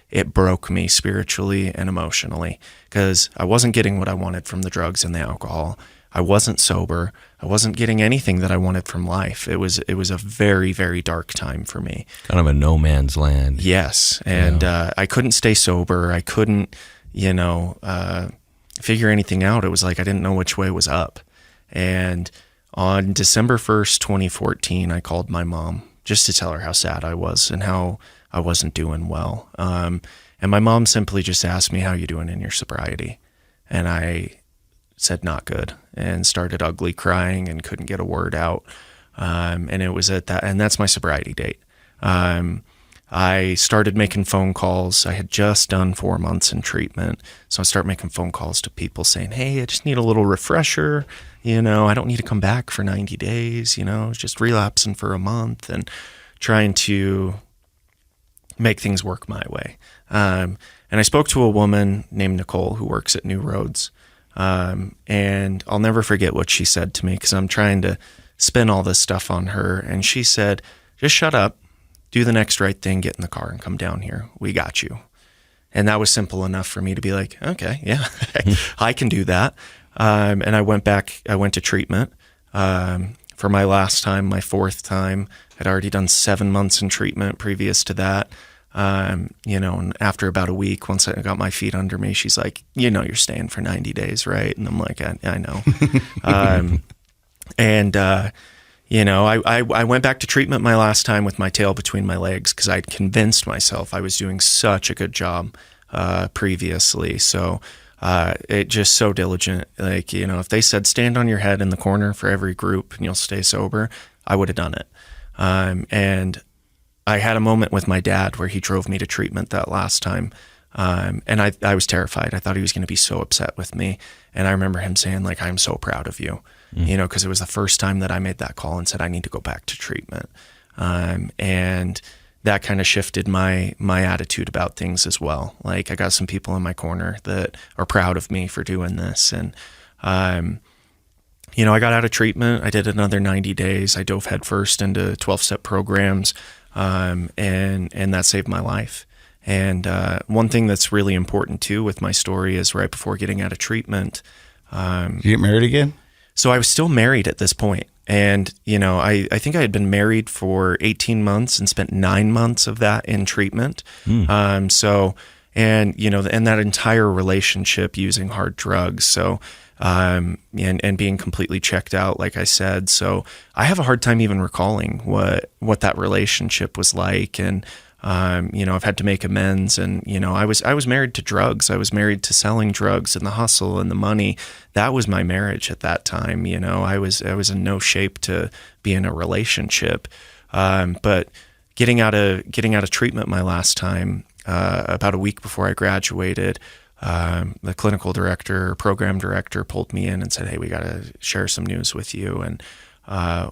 it broke me spiritually and emotionally because I wasn't getting what I wanted from the drugs and the alcohol. I wasn't sober. I wasn't getting anything that I wanted from life. It was a very, very dark time for me. Kind of a no man's land. Yes, and I couldn't stay sober. I couldn't, figure anything out. It was like I didn't know which way was up. And on December 1st, 2014, I called my mom just to tell her how sad I was and how I wasn't doing well. And my mom simply just asked me, how you doing in your sobriety? And I said, not good, and started ugly crying and couldn't get a word out. And it was at that, and that's my sobriety date. I started making phone calls. I had just done 4 months in treatment. So I started making phone calls to people saying, hey, I just need a little refresher. I don't need to come back for 90 days. Just relapsing for a month and trying to make things work my way. And I spoke to a woman named Nicole who works at New Roads. And I'll never forget what she said to me because I'm trying to spin all this stuff on her. And she said, just shut up. Do the next right thing, get in the car and come down here. We got you. And that was simple enough for me to be like, okay, yeah, I can do that. And I went to treatment for my last time, my fourth time. I'd already done 7 months in treatment previous to that. And after about a week, once I got my feet under me, she's like, you're staying for 90 days, right? And I'm like, I know. I went back to treatment my last time with my tail between my legs because I'd convinced myself I was doing such a good job previously. So it just so diligent. Like, if they said stand on your head in the corner for every group and you'll stay sober, I would have done it. And I had a moment with my dad where he drove me to treatment that last time. And I was terrified. I thought he was going to be so upset with me. And I remember him saying, like, I'm so proud of you. Because it was the first time that I made that call and said, I need to go back to treatment. And that kind of shifted my attitude about things as well. Like, I got some people in my corner that are proud of me for doing this. And, I got out of treatment. I did another 90 days. I dove headfirst into 12-step programs, and that saved my life. And one thing that's really important, too, with my story is right before getting out of treatment. You get married again? So I was still married at this point. And, I think I had been married for 18 months and spent 9 months of that in treatment. And that entire relationship using hard drugs. So, and being completely checked out, like I said. So I have a hard time even recalling what that relationship was like. And, I've had to make amends, and, I was married to drugs. I was married to selling drugs and the hustle and the money. That was my marriage at that time. I was in no shape to be in a relationship. But, getting out of treatment my last time, about a week before I graduated, the clinical director, program director, pulled me in and said, "Hey, we got to share some news with you." And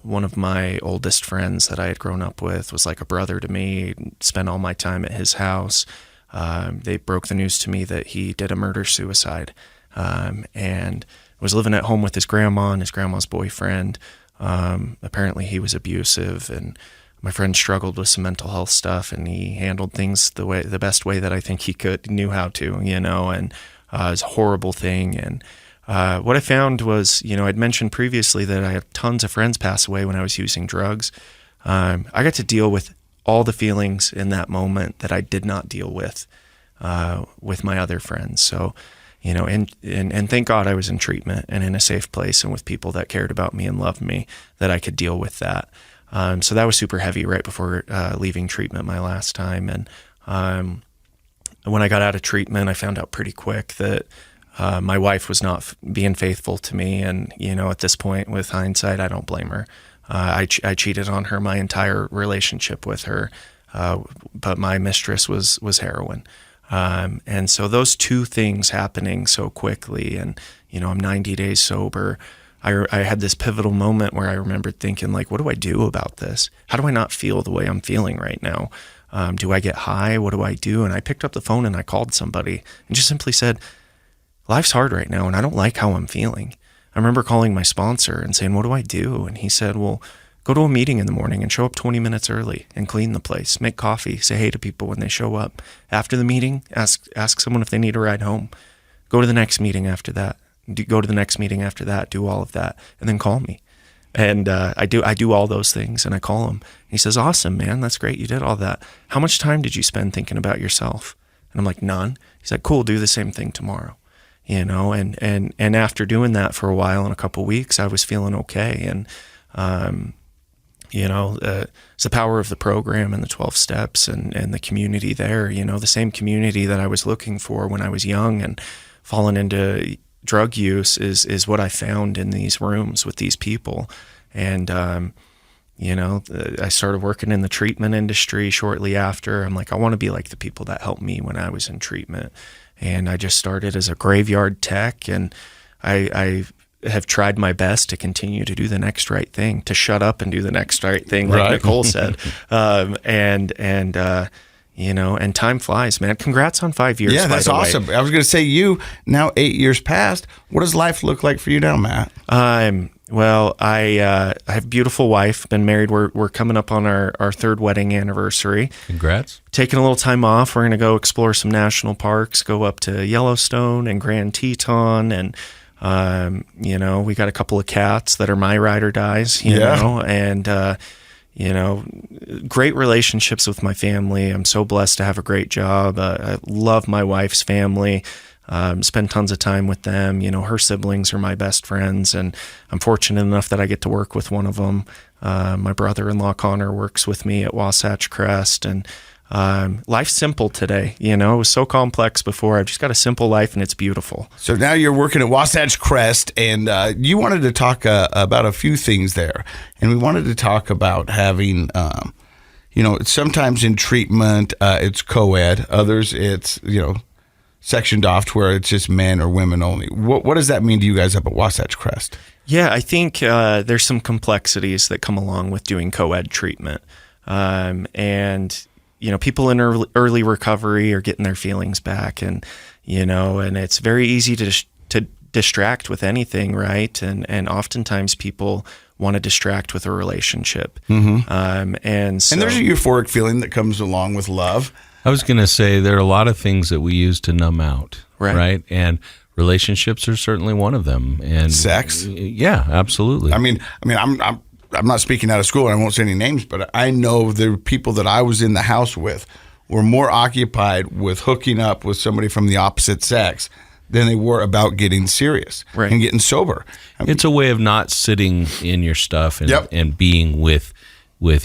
one of my oldest friends that I had grown up with was like a brother to me. Spent all my time at his house. They broke the news to me that he did a murder-suicide, and was living at home with his grandma and his grandma's boyfriend. Apparently he was abusive, and my friend struggled with some mental health stuff, and he handled things the best way that I think he knew how to, and it was a horrible thing. And what I found was, I'd mentioned previously that I had tons of friends pass away when I was using drugs. I got to deal with all the feelings in that moment that I did not deal with my other friends. So, and thank God I was in treatment and in a safe place and with people that cared about me and loved me, that I could deal with that. So that was super heavy right before leaving treatment my last time. And when I got out of treatment, I found out pretty quick that my wife was not being faithful to me. And, at this point, with hindsight, I don't blame her. I cheated on her my entire relationship with her, but my mistress was heroin. And so those two things happening so quickly, and, I'm 90 days sober. I had this pivotal moment where I remembered thinking, like, what do I do about this? How do I not feel the way I'm feeling right now? Do I get high? What do I do? And I picked up the phone and I called somebody and just simply said, life's hard right now and I don't like how I'm feeling. I remember calling my sponsor and saying, what do I do? And he said, well, go to a meeting in the morning and show up 20 minutes early and clean the place, make coffee, say hey to people when they show up. After the meeting, ask someone if they need a ride home. Go to the next meeting after that. Go to the next meeting after that, do all of that, and then call me. And I do all those things, and I call him. He says, awesome, man, that's great, you did all that. How much time did you spend thinking about yourself? And I'm like, none. He's like, cool, do the same thing tomorrow. And after doing that for a while, in a couple of weeks, I was feeling okay. And, it's the power of the program and the 12 steps and the community there, the same community that I was looking for when I was young and fallen into drug use is what I found in these rooms with these people. And, I started working in the treatment industry shortly after. I'm like, I want to be like the people that helped me when I was in treatment. And I just started as a graveyard tech, and I have tried my best to continue to do the next right thing, to shut up and do the next right thing, like Nicole said. And time flies, man. Congrats on 5 years. Yeah, that's awesome. I was going to say, you now 8 years past. What does life look like for you now, Matt? Well, I have a beautiful wife. Been married. We're coming up on our third wedding anniversary. Congrats. Taking a little time off. We're going to go explore some national parks. Go up to Yellowstone and Grand Teton, and we got a couple of cats that are my ride or dies. You know, and great relationships with my family. I'm so blessed to have a great job. I love my wife's family. Spend tons of time with them. Her siblings are my best friends, and I'm fortunate enough that I get to work with one of them. My brother-in-law, Connor, works with me at Wasatch Crest, and life's simple today. It was so complex before. I've just got a simple life, and it's beautiful. So now you're working at Wasatch Crest, and you wanted to talk about a few things there. And we wanted to talk about having, sometimes in treatment, it's co-ed. Others, it's, sectioned off to where it's just men or women only. What does that mean to you guys up at Wasatch Crest? Yeah, I think there's some complexities that come along with doing co-ed treatment. And people in early recovery are getting their feelings back, and and it's very easy to distract with anything, right? And oftentimes people want to distract with a relationship. Mm-hmm. And there's a euphoric feeling that comes along with love. I was going to say there are a lot of things that we use to numb out, right? And relationships are certainly one of them. And sex, yeah, absolutely. I mean, I'm not speaking out of school, and I won't say any names, but I know the people that I was in the house with were more occupied with hooking up with somebody from the opposite sex than they were about getting serious and getting sober. It's a way of not sitting in your stuff and being with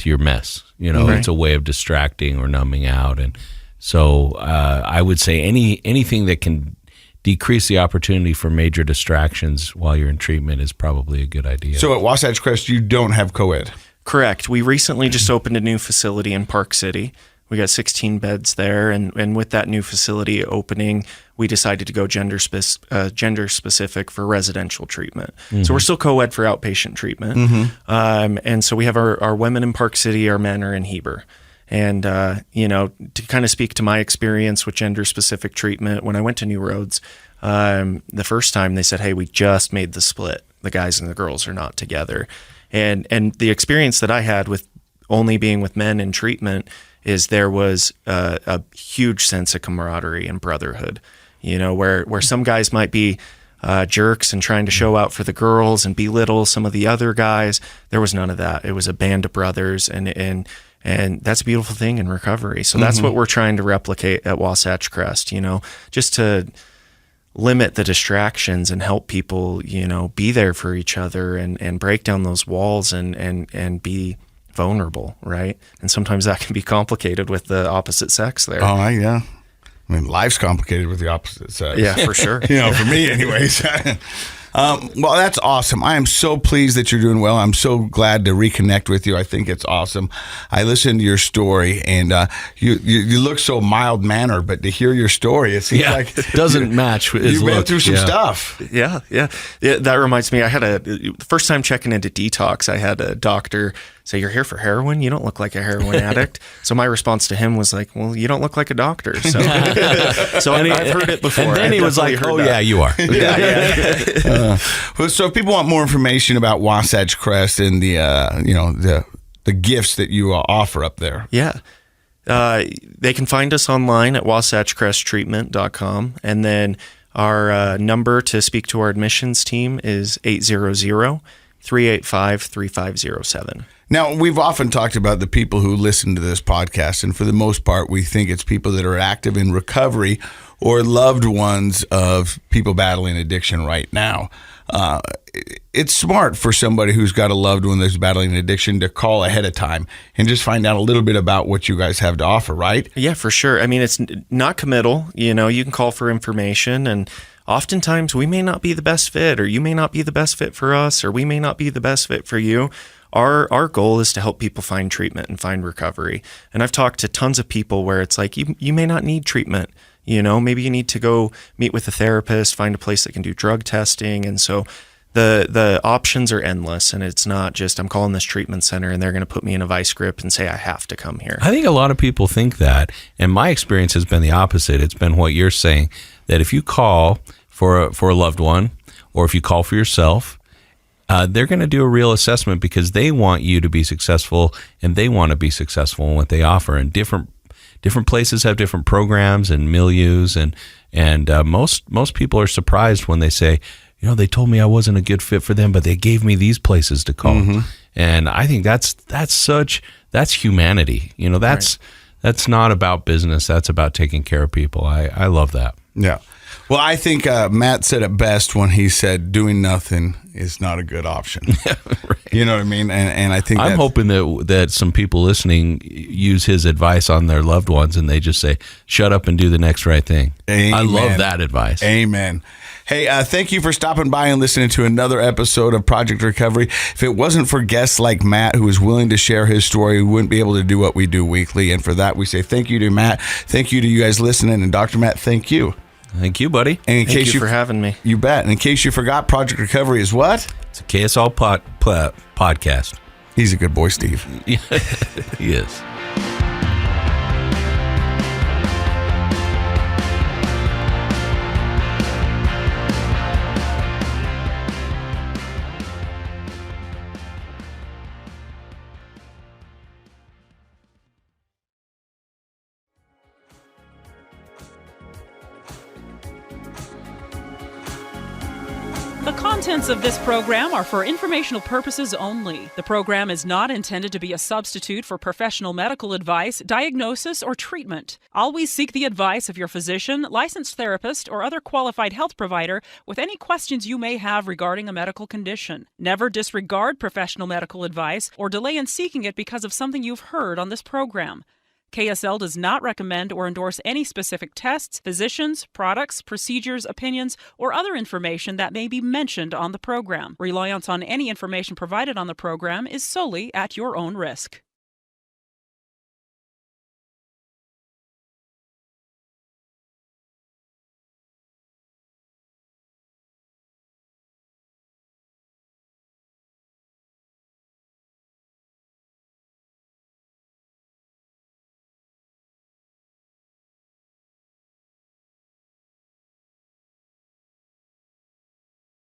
your mess. It's a way of distracting or numbing out. And so I would say anything that can decrease the opportunity for major distractions while you're in treatment is probably a good idea. So at Wasatch Crest, you don't have co-ed? Correct. We recently just opened a new facility in Park City. We got 16 beds there, and with that new facility opening, we decided to go gender specific for residential treatment. So we're still co-ed for outpatient treatment. And so we have our women in Park City, our men are in Heber. And, to kind of speak to my experience with gender-specific treatment, when I went to New Roads, the first time they said, hey, we just made the split. The guys and the girls are not together. And the experience that I had with only being with men in treatment is there was a huge sense of camaraderie and brotherhood, where some guys might be jerks and trying to show out for the girls and belittle some of the other guys. There was none of that. It was a band of brothers, and that's a beautiful thing in recovery. So that's what we're trying to replicate at Wasatch Crest, just to limit the distractions and help people, be there for each other and break down those walls and be vulnerable, right? And sometimes that can be complicated with the opposite sex there. Oh, yeah. I mean, life's complicated with the opposite sex. Yeah, for sure. For me anyways. Well, that's awesome. I am so pleased that you're doing well. I'm so glad to reconnect with you. I think it's awesome. I listened to your story, and you look so mild-mannered, but to hear your story, it seems like it doesn't match his you've look. been through some stuff. Yeah. That reminds me, I had the first time checking into detox, I had a doctor say, you're here for heroin? You don't look like a heroin addict. So my response to him was like, well, you don't look like a doctor. So, I've heard it before. And then he was like, oh, yeah, you are. So if people want more information about Wasatch Crest and the gifts that you offer up there. Yeah. They can find us online at wasatchcresttreatment.com. And then our number to speak to our admissions team is 800-385-3507. Now, we've often talked about the people who listen to this podcast, and for the most part, we think it's people that are active in recovery or loved ones of people battling addiction right now. It's smart for somebody who's got a loved one that's battling addiction to call ahead of time and just find out a little bit about what you guys have to offer, right? Yeah, for sure. I mean, it's not committal. You can call for information, and oftentimes we may not be the best fit, or you may not be the best fit for us, or we may not be the best fit for you. Our goal is to help people find treatment and find recovery. And I've talked to tons of people where it's like, you may not need treatment. Maybe you need to go meet with a therapist, find a place that can do drug testing. And so the options are endless. And it's not just, I'm calling this treatment center and they're going to put me in a vice grip and say, I have to come here. I think a lot of people think that. And my experience has been the opposite. It's been what you're saying, that if you call for a loved one, or if you call for yourself, they're going to do a real assessment because they want you to be successful and they want to be successful in what they offer. And different places have different programs and milieus, and most people are surprised when they say, they told me I wasn't a good fit for them, but they gave me these places to call. And I think that's humanity. That's not about business. That's about taking care of people. I love that. Yeah. Well, I think Matt said it best when he said doing nothing is not a good option. Yeah, right. You know what I mean? And I think I'm hoping that some people listening use his advice on their loved ones and they just say, shut up and do the next right thing. Amen. I love that advice. Amen. Hey, thank you for stopping by and listening to another episode of Project Recovery. If it wasn't for guests like Matt, who is willing to share his story, we wouldn't be able to do what we do weekly. And for that, we say thank you to Matt. Thank you to you guys listening. And Dr. Matt, thank you. Thank you, buddy. And Thank you for having me. You bet. And in case you forgot, Project Recovery is what? It's a KSL podcast. He's a good boy, Steve. He is. The contents of this program are for informational purposes only. The program is not intended to be a substitute for professional medical advice, diagnosis, or treatment. Always seek the advice of your physician, licensed therapist, or other qualified health provider with any questions you may have regarding a medical condition. Never disregard professional medical advice or delay in seeking it because of something you've heard on this program. KSL does not recommend or endorse any specific tests, physicians, products, procedures, opinions, or other information that may be mentioned on the program. Reliance on any information provided on the program is solely at your own risk.